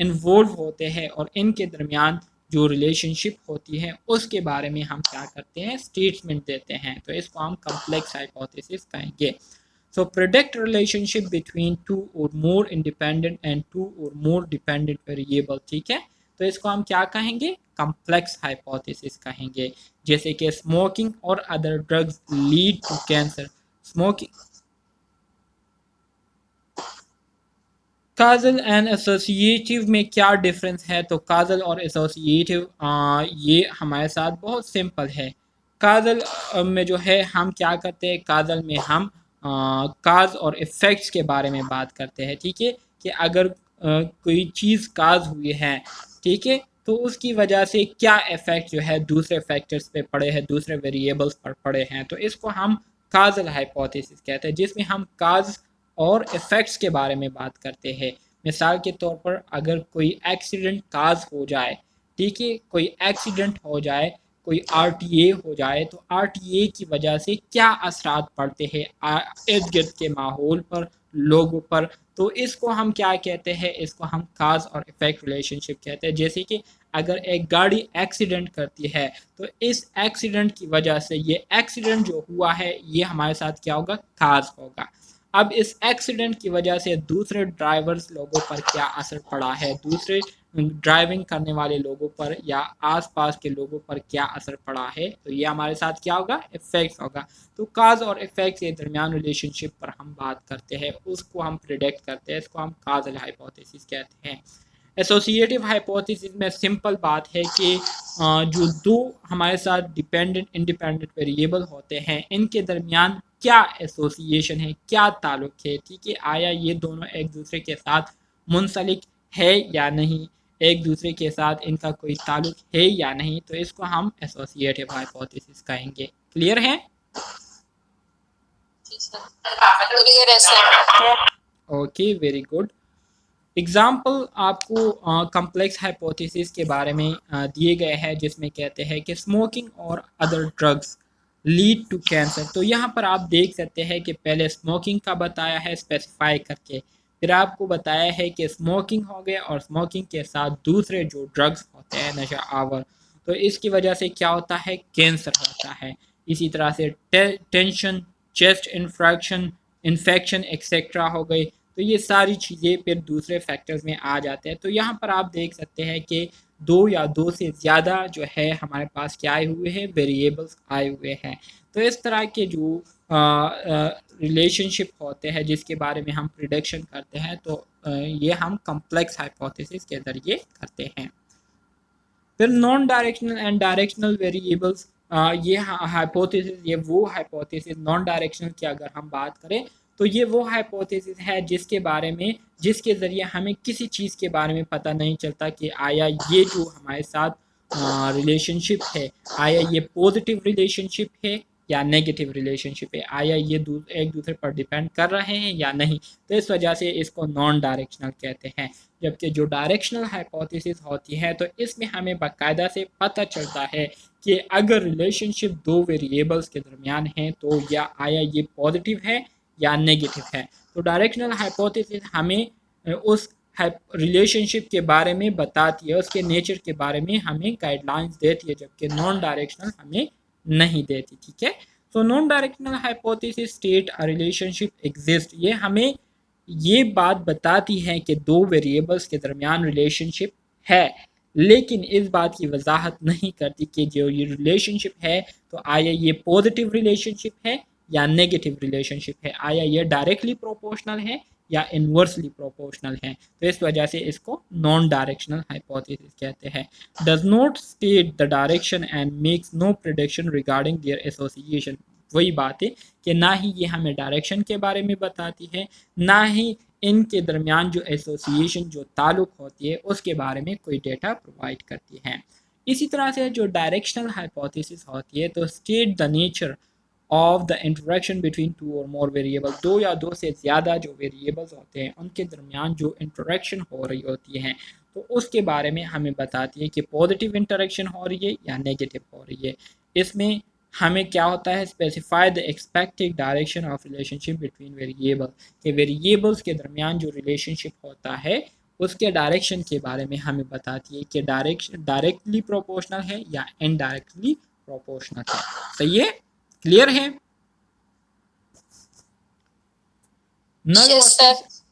इन्वॉल्व होते हैं। और इनके दरमियान जो रिलेशनशिप होती है उसके बारे में हम क्या करते हैं, स्टेटमेंट देते हैं। तो इसको हम कम्प्लेक्स हाइपोथेसिस कहेंगे। So predict relationship between two or more independent and two or more dependent variable, ठीक है। तो इसको हम क्या कहेंगे, कम्प्लेक्स हाइपोथेसिस कहेंगे। जैसे कि स्मोकिंग और other drugs lead to cancer, smoking, causal and associative में क्या डिफरेंस है। तो काजल और एसोसिएटिव ये हमारे साथ बहुत सिंपल है। काजल में जो है हम क्या करते हैं, काजल में हम काज और इफ़ेक्ट्स के बारे में बात करते हैं, ठीक है। कि अगर कोई चीज़ काज हुई है, ठीक है, तो उसकी वजह से क्या इफ़ेक्ट जो है दूसरे फैक्टर्स पे पड़े हैं, दूसरे वेरिएबल्स पर पड़े हैं। तो इसको हम काजल हाइपोथेसिस कहते हैं, जिसमें हम काज और इफ़ेक्ट्स के बारे में बात करते हैं। मिसाल के तौर पर अगर कोई एक्सीडेंट काज हो जाए, ठीक है, कोई एक्सीडेंट हो जाए, कोई आरटीए हो जाए, तो आरटीए की वजह से क्या असरात पड़ते हैं इर्द गिर्द के माहौल पर, लोगों पर। तो इसको हम क्या कहते हैं, इसको हम काज और इफ़ेक्ट रिलेशनशिप कहते हैं। जैसे कि अगर एक गाड़ी एक्सीडेंट करती है तो इस एक्सीडेंट की वजह से, ये एक्सीडेंट जो हुआ है ये हमारे साथ क्या होगा, काज होगा। अब इस एक्सीडेंट की वजह से दूसरे ड्राइवर्स लोगों पर क्या असर पड़ा है, दूसरे ड्राइविंग करने वाले लोगों पर या आसपास के लोगों पर क्या असर पड़ा है, तो ये हमारे साथ क्या होगा, इफेक्ट होगा। तो काज और इफेक्ट के दरमियान रिलेशनशिप पर हम बात करते हैं, उसको हम प्रिडिक्ट करते हैं, इसको हम काजल हाइपोथेसिस कहते हैं। एसोसिएटिव हाइपोथेसिस में सिंपल बात है कि जो दो हमारे साथ डिपेंडेंट इंडिपेंडेंट वेरिएबल होते हैं इनके दरमियान क्या एसोसिएशन है, क्या ताल्लुक है, ठीक है। आया ये दोनों एक दूसरे के साथ मुंसलिक है या नहीं, एक दूसरे के साथ इनका कोई ताल्लुक है या नहीं, तो इसको हम एसोसिएटिव हाइपोथेसिस कहेंगे। क्लियर है? Okay, very good. एग्जाम्पल आपको कम्प्लेक्स हाइपोथेसिस के बारे में दिए गए हैं, जिसमें कहते हैं कि स्मोकिंग और other drugs lead to cancer. तो यहाँ पर आप देख सकते हैं कि पहले स्मोकिंग का बताया है स्पेसिफाई करके, फिर आपको बताया है कि स्मोकिंग हो गया और स्मोकिंग के साथ दूसरे जो ड्रग्स होते हैं नशा आवर, तो इसकी वजह से क्या होता है, कैंसर होता है। इसी तरह से टेंशन, चेस्ट इन्फेक्शन एक्सेट्रा हो गई। तो ये सारी चीज़ें फिर दूसरे फैक्टर्स में आ जाते हैं। तो यहाँ पर आप देख सकते हैं कि दो या दो से ज़्यादा जो है हमारे पास क्या आए हुए हैं, वेरिएबल्स आए हुए हैं। तो इस तरह के जो रिलेशनशिप होते हैं जिसके बारे में हम प्रिडिक्शन करते हैं, तो ये हम कम्प्लेक्स हाइपोथेसिस के ज़रिए करते हैं। फिर non directional and directional variables, ये हाइपोथेसिस, ये वो हाइपोथेसिस नॉन डायरेक्शनल की अगर हम बात करें तो ये वो हाइपोथेसिस है जिसके बारे में, जिसके ज़रिए हमें किसी चीज़ के बारे में पता नहीं चलता कि आया ये जो हमारे साथ रिलेशनशिप है, आया ये पॉजिटिव रिलेशनशिप है या नेगेटिव रिलेशनशिप है, आया ये एक दूसरे पर डिपेंड कर रहे हैं या नहीं। तो इस वजह से इसको नॉन डायरेक्शनल कहते हैं। जबकि जो डायरेक्शनल हाइपोथेसिस होती है तो इसमें हमें बाकायदा से पता चलता है कि अगर रिलेशनशिप दो वेरिएबल्स के दरमियान है तो या आया ये पॉजिटिव है या नेगेटिव है। तो डायरेक्शनल हाइपोथेसिस हमें उस रिलेशनशिप के बारे में बताती है, उसके नेचर के बारे में हमें गाइडलाइंस देती है, जबकि नॉन डायरेक्शनल हमें नहीं देती। ठीक है, तो non directional hypothesis state a relationship exist, ये हमें ये बात बताती है कि दो वेरिएबल्स के दरमियान रिलेशनशिप है, लेकिन इस बात की वजाहत नहीं करती कि जो ये रिलेशनशिप है तो आया ये पॉजिटिव रिलेशनशिप है या नेगेटिव रिलेशनशिप है, आया ये डायरेक्टली प्रोपोर्शनल है या इन्वर्सली प्रोपोर्शनल है। तो इस वजह से इसको नॉन डायरेक्शनल हाइपोथेसिस कहते हैं। Does not state the direction and makes no prediction regarding their association, वही बात है कि ना ही ये हमें डायरेक्शन के बारे में बताती है, ना ही इनके दरमियान जो एसोसिएशन जो ताल्लुक होती है उसके बारे में कोई डेटा प्रोवाइड करती है। इसी तरह से जो डायरेक्शनल हाइपोथेसिस होती है तो state the nature of the interaction between two और मोर वेरिएबल, दो या दो से ज़्यादा जो वेरिएबल्स होते हैं उनके दरमियान जो इंटरेक्शन हो रही होती है तो उसके बारे में हमें बताती है कि पॉजिटिव इंटरेक्शन हो रही है या नेगेटिव हो रही है। इसमें हमें क्या होता है, specify the expected direction of relationship between variable, के वेरिएबल्स के दरमियान जो रिलेशनशिप होता है उसके डायरेक्शन के बारे में हमें बताती है कि डायरेक्टली प्रोपोर्शनल है या इनडायरेक्टली प्रोपोर्शनल है। सही है, क्लियर है। नल वर्सेस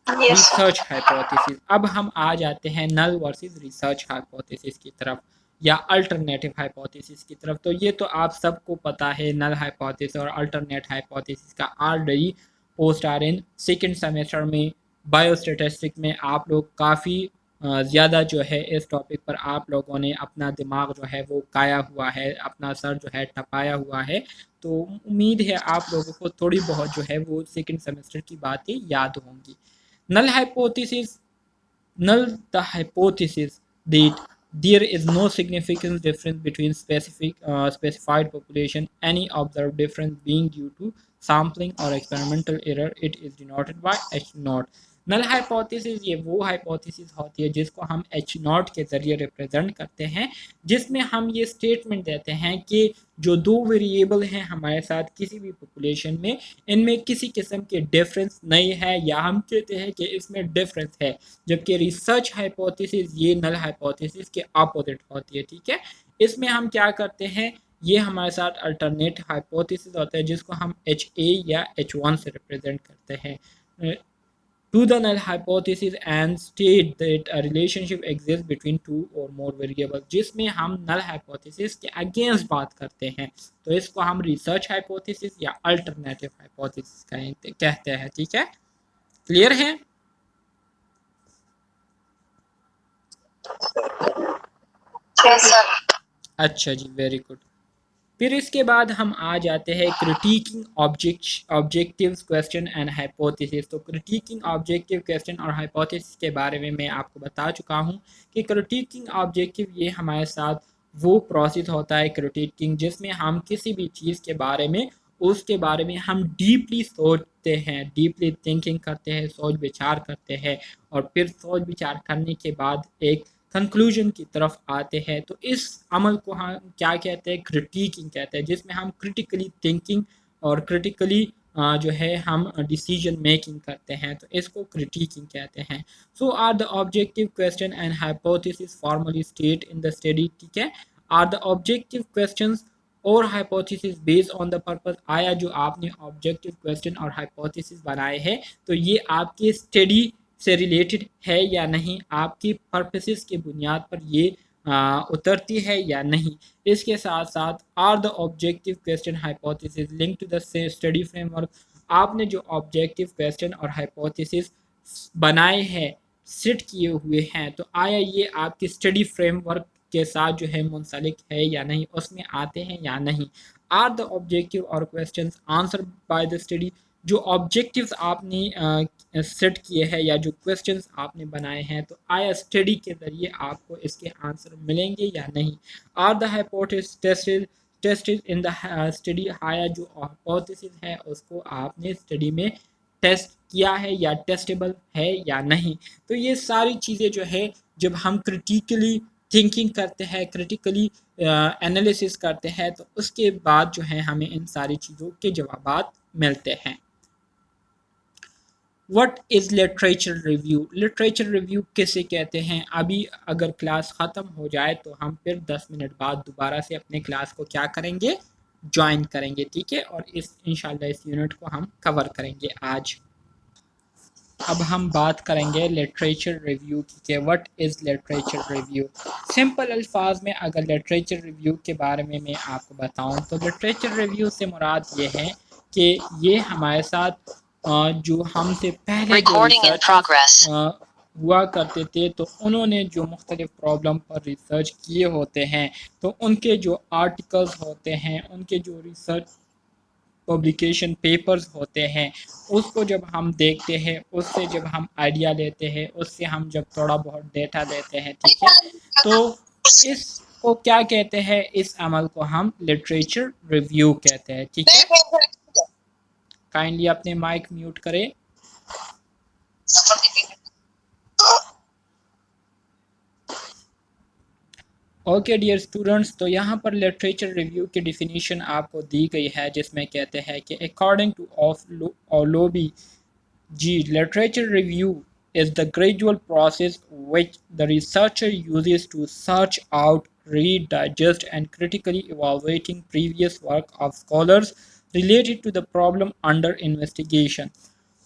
रिसर्च हाइपोथेसिस, अब हम आ जाते हैं नल वर्सेस रिसर्च हाइपोथेसिस की तरफ या अल्टरनेटिव हाइपोथेसिस की तरफ। तो ये तो आप सबको पता है, नल हाइपोथेसिस और अल्टरनेट हाइपोथेसिस का ऑलरेडी पोस्ट आ रहे हैं सेकेंड सेमेस्टर में बायोस्टैटिस्टिक में। आप लोग काफ़ी ज़्यादा जो है इस टॉपिक पर आप लोगों ने अपना दिमाग जो है वो काया हुआ है, अपना सर जो है टपाया हुआ है। तो उम्मीद है आप लोगों को थोड़ी बहुत जो है वो सेकेंड सेमेस्टर की बातें याद होंगी। null hypothesis null the hypothesis that there is no significant difference between specified population, any observed difference being due to sampling or experimental error, it is denoted by h naught। Null hypothesis ये वो hypothesis होती है जिसको हम H not के ज़रिए represent करते हैं, जिसमें हम ये स्टेटमेंट देते हैं कि जो दो वेरिएबल हैं हमारे साथ किसी भी पॉपुलेशन में, इनमें किसी किस्म के डिफरेंस नहीं है या हम कहते हैं कि इसमें डिफरेंस है। जबकि रिसर्च हाइपोथेसिस ये नल हाइपोथेसिस के अपोजिट होती है। ठीक है, इसमें हम क्या करते हैं, ये हमारे साथ अल्टरनेट हाइपोथेसिस होता है जिसको हम एच ए या एच वन से रिप्रेजेंट करते हैं to the null hypothesis and state that a relationship exists between two or more variables, जिसमें हम null hypothesis के अगेंस्ट बात करते हैं तो इसको हम रिसर्च हाइपोथेसिस या अल्टरनेटिव हाइपोथेसिस कहते हैं। ठीक है, क्लियर है। अच्छा जी, वेरी गुड। फिर इसके बाद हम आ जाते हैं critiquing objectives question and hypothesis. तो क्रिटिकिंग ऑब्जेक्टिव क्वेश्चन और हाइपोथेसिस के बारे में मैं आपको बता चुका हूँ कि क्रिटिकिंग ऑब्जेक्टिव ये हमारे साथ वो प्रोसेस होता है क्रिटिकिंग जिसमें हम किसी भी चीज़ के बारे में उसके बारे में हम डीपली सोचते हैं, डीपली थिंकिंग करते हैं, सोच विचार करते हैं और फिर सोच विचार करने के बाद एक कंक्लूजन की तरफ आते हैं। तो इस अमल को हम क्या कहते हैं, क्रिटिकिंग कहते हैं, जिसमें हम क्रिटिकली थिंकिंग और क्रिटिकली जो है हम डिसीजन मेकिंग करते हैं, तो इसको क्रिटिकिंग कहते हैं। So are the objective question and hypothesis formally state in the study. ठीक है, आर द ऑब्जेक्टिव क्वेश्चंस और hypothesis based on the purpose, आया जो आपने ऑब्जेक्टिव क्वेश्चन और हाइपोथेसिस बनाए हैं तो ये आपकी स्टडी से रिलेटेड है या नहीं, आपकी पर्पसेस के बुनियाद पर ये उतरती है या नहीं। इसके साथ साथ are the objective question hypothesis link to the study framework, आपने जो ऑब्जेक्टिव क्वेश्चन और हाइपोथेसिस बनाए हैं, सेट किए हुए हैं, तो आया ये आपकी स्टडी फ्रेमवर्क के साथ जो है मुंसलिक है या नहीं, उसमें आते हैं या नहीं। आर द ऑब्जेक्टिव और questions answer by the study, जो ऑब्जेक्टिव्स आपने सेट किए हैं या जो क्वेश्चंस आपने बनाए हैं तो आया स्टडी के ज़रिए आपको इसके आंसर मिलेंगे या नहीं। Are the hypothesis tested tested in the study, आया जो हाइपोथेसिस है उसको आपने स्टडी में टेस्ट किया है या टेस्टेबल है या नहीं। तो ये सारी चीज़ें जो है जब हम क्रिटिकली थिंकिंग करते हैं, क्रिटिकली एनालिसिस करते हैं, तो उसके बाद जो है हमें इन सारी चीज़ों के जवाब मिलते हैं। What is literature review? Literature review किसे कहते हैं? अभी अगर क्लास ख़त्म हो जाए तो हम फिर 10 मिनट बाद दोबारा से अपने क्लास को क्या करेंगे, ज्वाइन करेंगे, ठीक है, और इस इंशाल्लाह इस यूनिट को हम कवर करेंगे आज। अब हम बात करेंगे लिटरेचर रिव्यू की कि what is literature review. Simple अल्फाज में अगर लिटरेचर रिव्यू के बारे में मैं आपको बताऊं तो लिटरेचर रिव्यू से मुराद ये है कि ये हमारे साथ जो हमसे पहले जो रिसर्च हुआ करते थे तो उन्होंने जो मुख्तलिफ प्रॉब्लम पर रिसर्च किए होते हैं, तो उनके जो आर्टिकल्स होते हैं, उनके जो रिसर्च पब्लिकेशन पेपर्स होते हैं, उसको जब हम देखते हैं, उससे जब हम आइडिया लेते हैं, उससे हम जब थोड़ा बहुत डेटा लेते हैं, ठीक है, तो इसको क्या कहते हैं, इस अमल को हम लिटरेचर रिव्यू कहते हैं, ठीक है। काइंडली अपने माइक म्यूट करें। ओके डियर स्टूडेंट्स, तो यहाँ पर लिटरेचर रिव्यू की डिफिनीशन आपको दी गई है, जिसमें कहते हैं कि अकॉर्डिंग टू ऑलोबी G. Literature review is the gradual process which the researcher uses to search out, read, digest, and critically evaluating previous work of scholars related to the problem under investigation.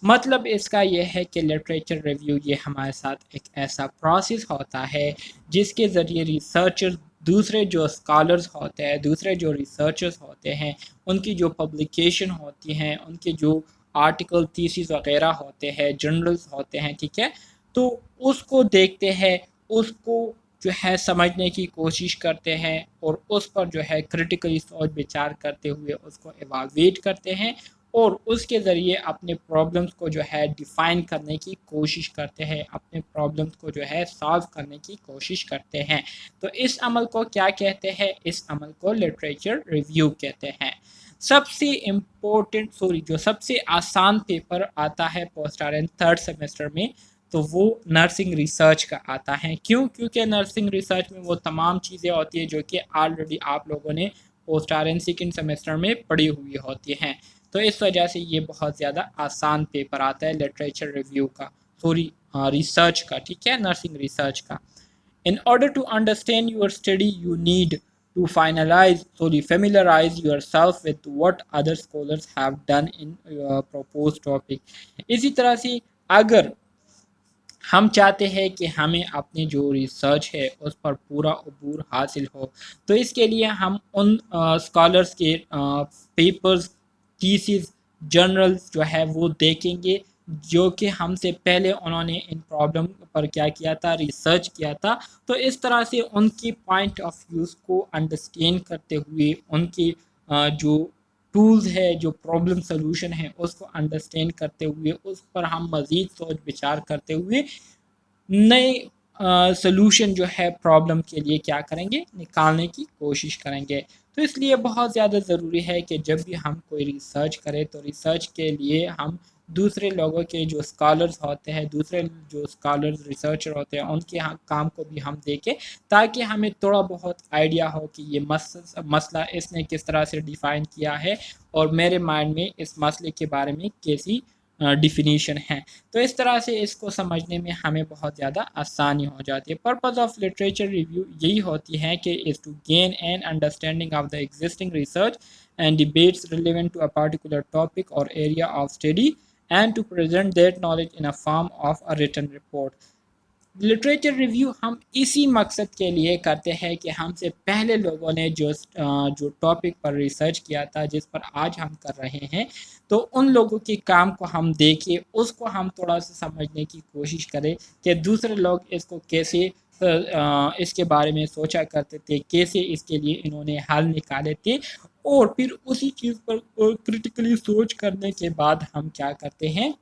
मतलब इसका यह है कि literature review ये हमारे साथ एक ऐसा प्रोसेस होता है जिसके ज़रिए रिसर्चर दूसरे जो स्कॉलर्स होते हैं, दूसरे जो रिसर्चर्स होते हैं, उनकी जो पब्लिकेशन होती हैं, उनके जो आर्टिकल थीसिस वगैरह होते हैं, जर्नल्स होते हैं, ठीक है, तो उसको देखते हैं, उसको जो है समझने की कोशिश करते हैं और उस पर जो है क्रिटिकली सोच विचार करते हुए उसको एवालुएट करते हैं और उसके ज़रिए अपने प्रॉब्लम्स को जो है डिफ़ाइन करने की कोशिश करते हैं, अपने प्रॉब्लम्स को जो है सॉल्व करने की कोशिश करते हैं। तो इस अमल को क्या कहते हैं? इस अमल को लिटरेचर रिव्यू कहते हैं। सबसे इम्पोर्टेंट जो सबसे आसान पेपर आता है पोस्ट आर थर्ड सेमेस्टर में, तो वो नर्सिंग रिसर्च का आता है। क्यों? क्योंकि नर्सिंग रिसर्च में वो तमाम चीज़ें होती है जो कि ऑलरेडी आप लोगों ने पोस्ट आर सेकेंड सेमेस्टर में पढ़ी हुई होती हैं। तो इस वजह से ये बहुत ज़्यादा आसान पेपर आता है लिटरेचर रिव्यू का, रिसर्च का, ठीक है, नर्सिंग रिसर्च का। In order to understand your study, you need to familiarize yourself with what other scholars have done in your proposed topic. इसी तरह से अगर हम चाहते हैं कि हमें अपनी जो रिसर्च है उस पर पूरा अबूर हासिल हो, तो इसके लिए हम उन स्कॉलर्स के पेपर्स, थीसिस, जर्नल्स जो है वो देखेंगे जो कि हमसे पहले उन्होंने इन प्रॉब्लम पर क्या किया था, रिसर्च किया था। तो इस तरह से उनकी पॉइंट ऑफ व्यूज़ को अंडरस्टैंड करते हुए, उनकी जो टूल्स है, जो प्रॉब्लम सॉल्यूशन है, उसको अंडरस्टैंड करते हुए, उस पर हम मज़ीद सोच विचार करते हुए नए सॉल्यूशन जो है प्रॉब्लम के लिए क्या करेंगे, निकालने की कोशिश करेंगे। तो इसलिए बहुत ज़्यादा ज़रूरी है कि जब भी हम कोई रिसर्च करें तो रिसर्च के लिए हम दूसरे लोगों के जो स्कॉलर्स होते हैं, दूसरे जो स्कॉलर्स रिसर्चर होते हैं, उनके काम को भी हम देखें ताकि हमें थोड़ा बहुत आइडिया हो कि ये मसला इसने किस तरह से डिफ़ाइन किया है और मेरे माइंड में इस मसले के बारे में कैसी डिफिनीशन है। तो इस तरह से इसको समझने में हमें बहुत ज़्यादा आसानी हो जाती है। पर्पज़ ऑफ लिटरेचर रिव्यू यही होती है कि is to gain an understanding of the existing research and debates relevant to a particular topic or area of study and to present that knowledge in a form of a written report. Literature review हम इसी मकसद के लिए करते हैं कि हमसे पहले लोगों ने जो टॉपिक पर रिसर्च किया था, जिस पर आज हम कर रहे हैं, तो उन लोगों के काम को हम देखें, उसको हम थोड़ा सा समझने की कोशिश करें कि दूसरे लोग इसको कैसे इसके बारे में सोचा करते थे, कैसे इसके लिए इन्होंने हल निकाले थे, और फिर उसी चीज़ पर क्रिटिकली सोच करने के बाद हम क्या करते हैं,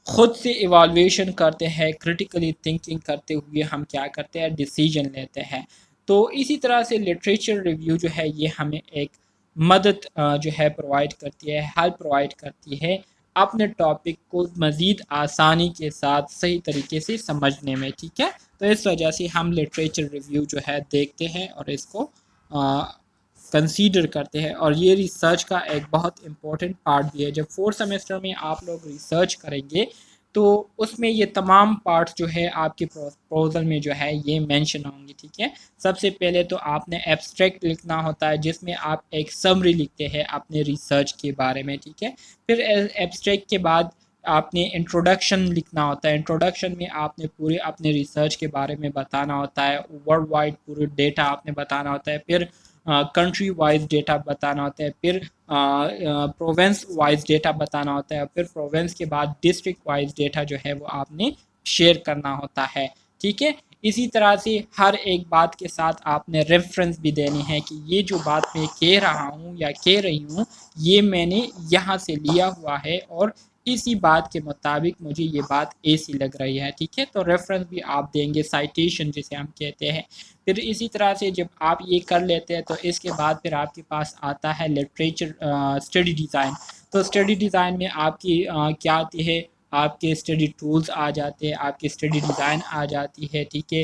खुद से इवाल्यूएशन करते हैं, क्रिटिकली थिंकिंग करते हुए हम क्या करते हैं, डिसीजन लेते हैं। तो इसी तरह से लिटरेचर रिव्यू जो है ये हमें एक मदद जो है प्रोवाइड करती है, हेल्प प्रोवाइड करती है अपने टॉपिक को मज़ीद आसानी के साथ सही तरीके से समझने में, ठीक है। तो इस वजह से हम लिटरेचर रिव्यू जो है देखते हैं और इसको कंसीडर करते हैं, और ये रिसर्च का एक बहुत इम्पोर्टेंट पार्ट भी है। जब फोर्थ सेमेस्टर में आप लोग रिसर्च करेंगे तो उसमें ये तमाम पार्ट्स जो है आपके प्रपोजल में जो है ये मेंशन होंगे, ठीक है। सबसे पहले तो आपने एब्स्ट्रैक्ट लिखना होता है जिसमें आप एक समरी लिखते हैं अपने रिसर्च के बारे में, ठीक है। फिर एब्स्ट्रैक्ट के बाद आपने इंट्रोडक्शन लिखना होता है। इंट्रोडक्शन में आपने पूरे अपने रिसर्च के बारे में बताना होता है, वर्ल्ड वाइड पूरे डेटा आपने बताना होता है, फिर कंट्री वाइज डेटा बताना होता है, फिर प्रोवेंस वाइज डेटा बताना होता है, फिर प्रोवेंस के बाद डिस्ट्रिक्ट वाइज डेटा जो है वो आपने शेयर करना होता है, ठीक है। इसी तरह से हर एक बात के साथ आपने रेफरेंस भी देनी है कि ये जो बात मैं कह रहा हूँ या कह रही हूँ ये मैंने यहाँ से लिया हुआ है और इसी बात के मुताबिक मुझे ये बात ऐसी लग रही है, ठीक है। तो रेफरेंस भी आप देंगे, साइटेशन जिसे हम कहते हैं। फिर इसी तरह से जब आप ये कर लेते हैं तो इसके बाद फिर आपके पास आता है लिटरेचर स्टडी डिज़ाइन। तो स्टडी डिज़ाइन में आपकी क्या आती है, आपके स्टडी टूल्स आ जाते हैं, आपकी स्टडी डिज़ाइन आ जाती है, ठीक है,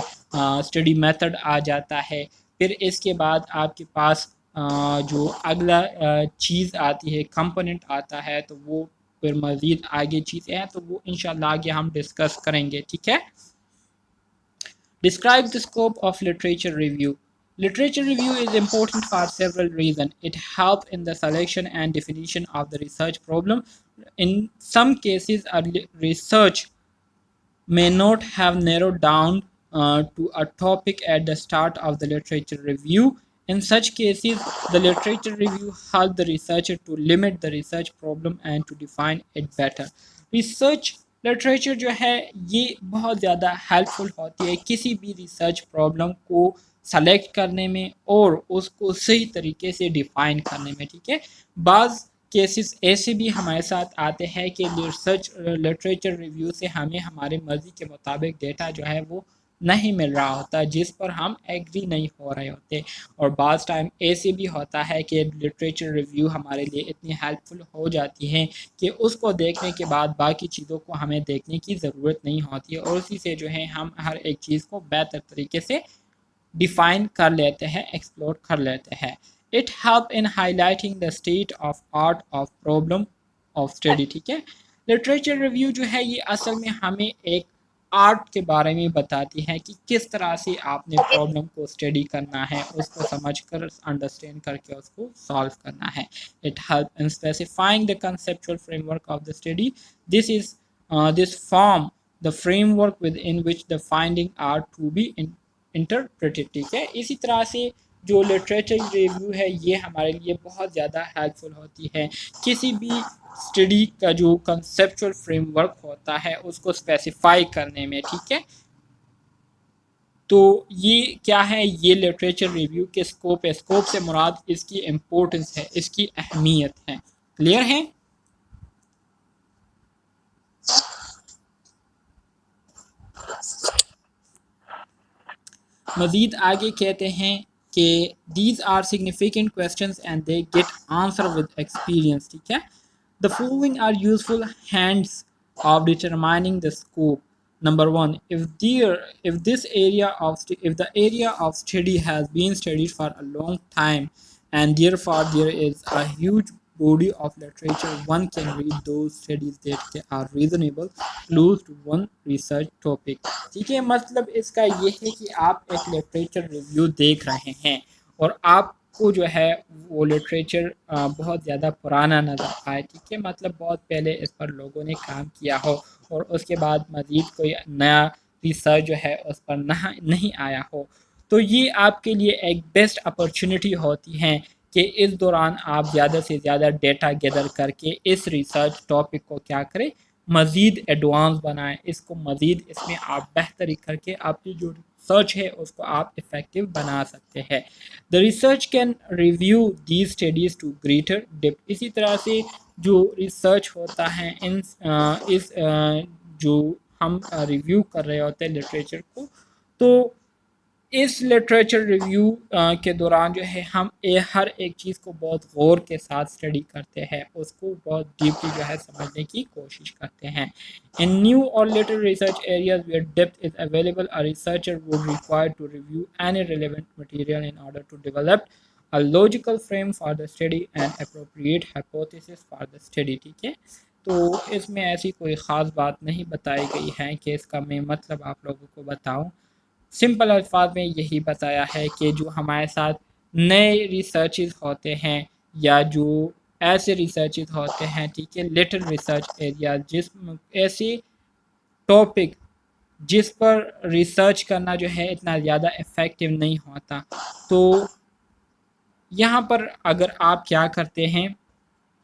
स्टडी मेथड आ जाता है। फिर इसके बाद आपके पास जो अगला चीज़ आती है, कंपोनेंट आता है, तो वो फिर मज़ीद आगे चीज़ें हैं तो वो इंशाल्लाह आगे हम डिस्कस करेंगे, ठीक है। Describe the scope of literature review. Literature review is important for several reasons. It helps in the selection and definition of the research problem. In some cases, a research may not have narrowed down to a topic at the start of the literature review. In such cases, the literature review helps the researcher to limit the research problem and to define it better. Research literature जो है ये बहुत ज़्यादा helpful होती है किसी भी research problem को सेलेक्ट करने में और उसको सही तरीके से डिफ़ाइन करने में, ठीक है। बाज़ केसेस ऐसे भी हमारे साथ आते हैं कि रिसर्च लिटरेचर रिव्यू से हमें हमारे मर्ज़ी के मुताबिक डेटा जो है वो नहीं मिल रहा होता, जिस पर हम एग्री नहीं हो रहे होते। और बाज़ टाइम ऐसे भी होता है कि लिटरेचर रिव्यू हमारे लिए इतनी हेल्पफुल हो जाती है कि उसको देखने के बाद बाकी चीज़ों को हमें देखने की ज़रूरत नहीं होती है और उसी से जो है हम हर एक चीज़ को बेहतर तरीके से डिफ़ाइन कर लेते हैं, एक्सप्लोर कर लेते हैं। It help in highlighting the state of art of problem of study, ठीक है। लिटरेचर रिव्यू जो है ये असल में हमें एक आर्ट के बारे में बताती है कि किस तरह से आपने प्रॉब्लम को स्टडी करना है, उसको समझ कर अंडरस्टैंड करके उसको सॉल्व करना है। It help in specifying the conceptual framework of the study. This is this form the framework within which the finding are to be interpreted, ठीक है। इसी तरह से जो लिटरेचर रिव्यू है ये हमारे लिए बहुत ज़्यादा हेल्पफुल होती है किसी भी स्टडी का जो कंसेप्चुअल फ्रेमवर्क होता है उसको स्पेसिफाई करने में, ठीक है। तो ये क्या है, ये लिटरेचर रिव्यू के स्कोप है। स्कोप से मुराद इसकी इम्पोर्टेंस है, इसकी अहमियत है। क्लियर है? मज़ीद आगे कहते हैं कि these are significant questions and they get answer with experience, ठीक है। The following are useful hands of determining the scope. Number one, if the area of study has been studied for a long time and therefore there is a huge body of literature, one can read those studies that are reasonable close to one research topic, ठीक है। मतलब इसका ये है कि आप एक literature review देख रहे हैं और आपको जो है वो लिटरेचर बहुत ज़्यादा पुराना नज़र आए, ठीक है। मतलब बहुत पहले इस पर लोगों ने काम किया हो और उसके बाद मज़ीद कोई नया रिसर्च जो है उस पर नहीं आया हो, तो ये आपके लिए एक बेस्ट अपॉर्चुनिटी होती है कि इस दौरान आप ज़्यादा से ज़्यादा डेटा गैदर करके इस रिसर्च टॉपिक को क्या करें, मज़ीद एडवांस बनाएं, इसको मज़ीद इसमें आप बेहतरी करके आपकी जो सर्च है उसको आप इफ़ेक्टिव बना सकते हैं। The research can review these studies to greater depth. इसी तरह से जो रिसर्च होता है जो हम रिव्यू कर रहे होते हैं लिटरेचर को, तो इस लिटरेचर रिव्यू के दौरान जो है हम हर एक चीज़ को बहुत गौर के साथ स्टडी करते हैं, उसको बहुत डीपली जो है समझने की कोशिश करते हैं। इन न्यू और little research areas where depth is available, a researcher would require to review any relevant material in order to develop a logical frame for the study and appropriate hypothesis for the study. ठीक है, तो इसमें ऐसी कोई ख़ास बात नहीं बताई गई है कि इसका मैं मतलब आप लोगों को बताऊं। सिंपल अल्फाज में यही बताया है कि जो हमारे साथ नए रिसर्चेस होते हैं या जो ऐसे रिसर्चेस होते हैं, ठीक है, लिटिल रिसर्च एरिया, जिस ऐसे टॉपिक जिस पर रिसर्च करना जो है इतना ज़्यादा इफ़ेक्टिव नहीं होता, तो यहाँ पर अगर आप क्या करते हैं,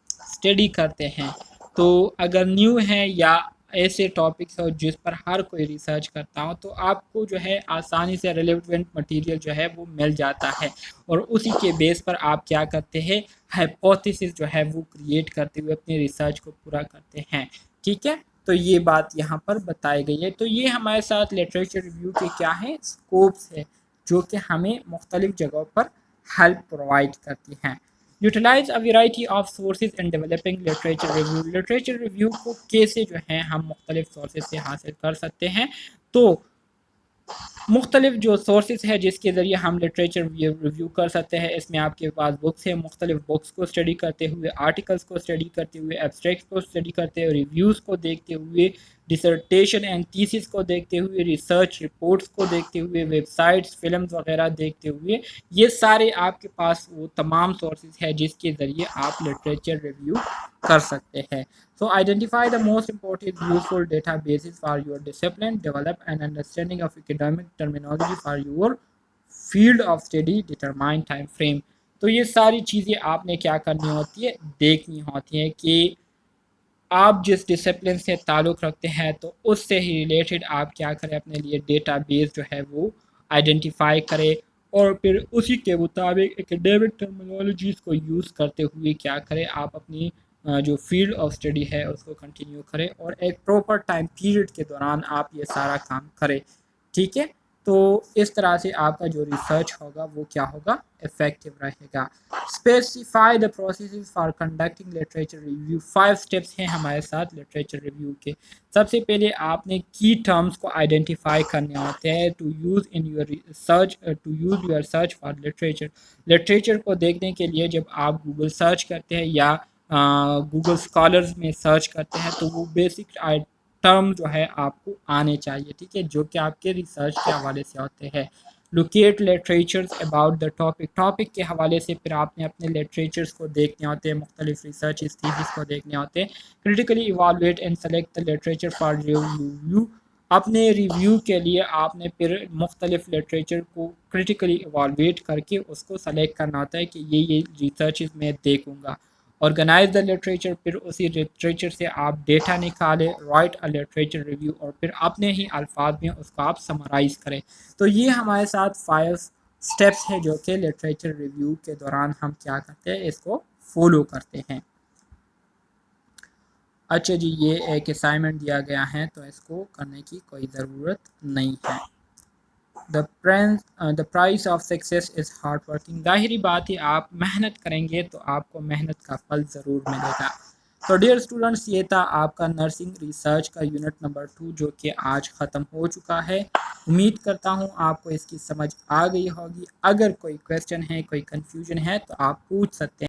स्टडी करते हैं, तो अगर न्यू है या ऐसे टॉपिक्स हो जिस पर हर कोई रिसर्च करता हो, तो आपको जो है आसानी से रिलेवेंट मटेरियल जो है वो मिल जाता है और उसी के बेस पर आप क्या करते हैं, हाइपोथेसिस जो है वो क्रिएट करते हुए अपनी रिसर्च को पूरा करते हैं। ठीक है, तो ये बात यहाँ पर बताई गई है। तो ये हमारे साथ लिटरेचर रिव्यू के क्या है, स्कोप्स है, जो कि हमें मुख्तलिफ जगहों पर हेल्प प्रोवाइड करती हैं। Utilise a variety of sources in developing literature review. Literature review को कैसे जो है हम मुख्तलिफ सोर्सेज से हासिल कर सकते हैं, तो मुख्तलिफ जो सोर्सेज है जिसके ज़रिए हम लिटरेचर रिव्यू कर सकते हैं, इसमें आपके पास बुक्स है, मुख्तलिफ बुक्स को स्टडी करते हुए, आर्टिकल्स को स्टडी करते हुए, एब्स्ट्रैक्ट को स्टडी करते हुए, रिव्यूज़ को देखते हुए, डिसर्टेशन एंड थीसिस को देखते हुए, रिसर्च रिपोर्ट्स को देखते हुए, वेबसाइट्स, फिल्म्स वगैरह देखते हुए, ये सारे आपके पास वो तमाम सोर्सेज है जिसके ज़रिए आप लिटरेचर रिव्यू कर सकते हैं। So identify the most important useful databases for your discipline, develop an understanding of academic terminology for your field of study, determine time frame। तो ये सारी चीज़ें आपने क्या करनी होती है, देखनी होती है कि आप जिस डिसिप्लिन से ताल्लुक़ रखते हैं तो उससे ही रिलेटेड आप क्या करें, अपने लिए डेटाबेस जो है वो आइडेंटिफाई करें और फिर उसी के मुताबिक एकेडमिक टर्मिनोलॉजीज़ को यूज़ करते हुए क्या करें, आप अपनी जो फील्ड ऑफ स्टडी है उसको कंटिन्यू करें और एक प्रॉपर टाइम पीरियड के दौरान आप ये सारा काम करें। ठीक है, तो इस तरह से आपका जो रिसर्च होगा वो क्या होगा, इफ़ेक्टिव रहेगा। Specify the process for conducting literature review. 5 steps हैं हमारे साथ लिटरेचर रिव्यू के। सबसे पहले आपने की टर्म्स को आइडेंटिफाई करने होते हैं to use in your research, to use your search for literature. Literature को देखने के लिए जब आप गूगल सर्च करते हैं या गूगल स्कॉलर्स में सर्च करते हैं, तो वो बेसिक टर्म जो है आपको आने चाहिए, ठीक है, जो कि आपके रिसर्च के हवाले से होते हैं। Locate literatures about the topic. Topic के हवाले से फिर आपने अपने लिटरेचर्स को देखने होते हैं, मुख्तलिफ रिसर्च थीसिस को देखने होते हैं। Critically evaluate and select the literature for review. अपने रिव्यू के लिए आपने फिर मुख्तलिफ लिटरेचर को क्रिटिकली इवालुएट करके उसको सेलेक्ट करना होता है कि ये रिसर्च मैं देखूँगा। ऑर्गेनाइज द लिटरेचर, फिर उसी लिटरेचर से आप डेटा निकालें, राइट अ लिटरेचर रिव्यू और फिर अपने ही अल्फाज में उसको आप समराइज़ करें। तो ये हमारे साथ 5 स्टेप्स है जो कि लिटरेचर रिव्यू के दौरान हम क्या करते हैं, इसको फॉलो करते हैं। अच्छा जी, ये एक असाइनमेंट दिया गया है तो इसको करने की कोई ज़रूरत नहीं है। The price of success is hard working. ज़ाहिरी बात है, आप मेहनत करेंगे तो आपको मेहनत का फल ज़रूर मिलेगा। तो डियर स्टूडेंट्स, ये था आपका नर्सिंग रिसर्च का यूनिट नंबर 2 जो कि आज ख़त्म हो चुका है। उम्मीद करता हूँ आपको इसकी समझ आ गई होगी। अगर कोई क्वेश्चन है, कोई कन्फ्यूजन है तो आप पूछ सकते हैं।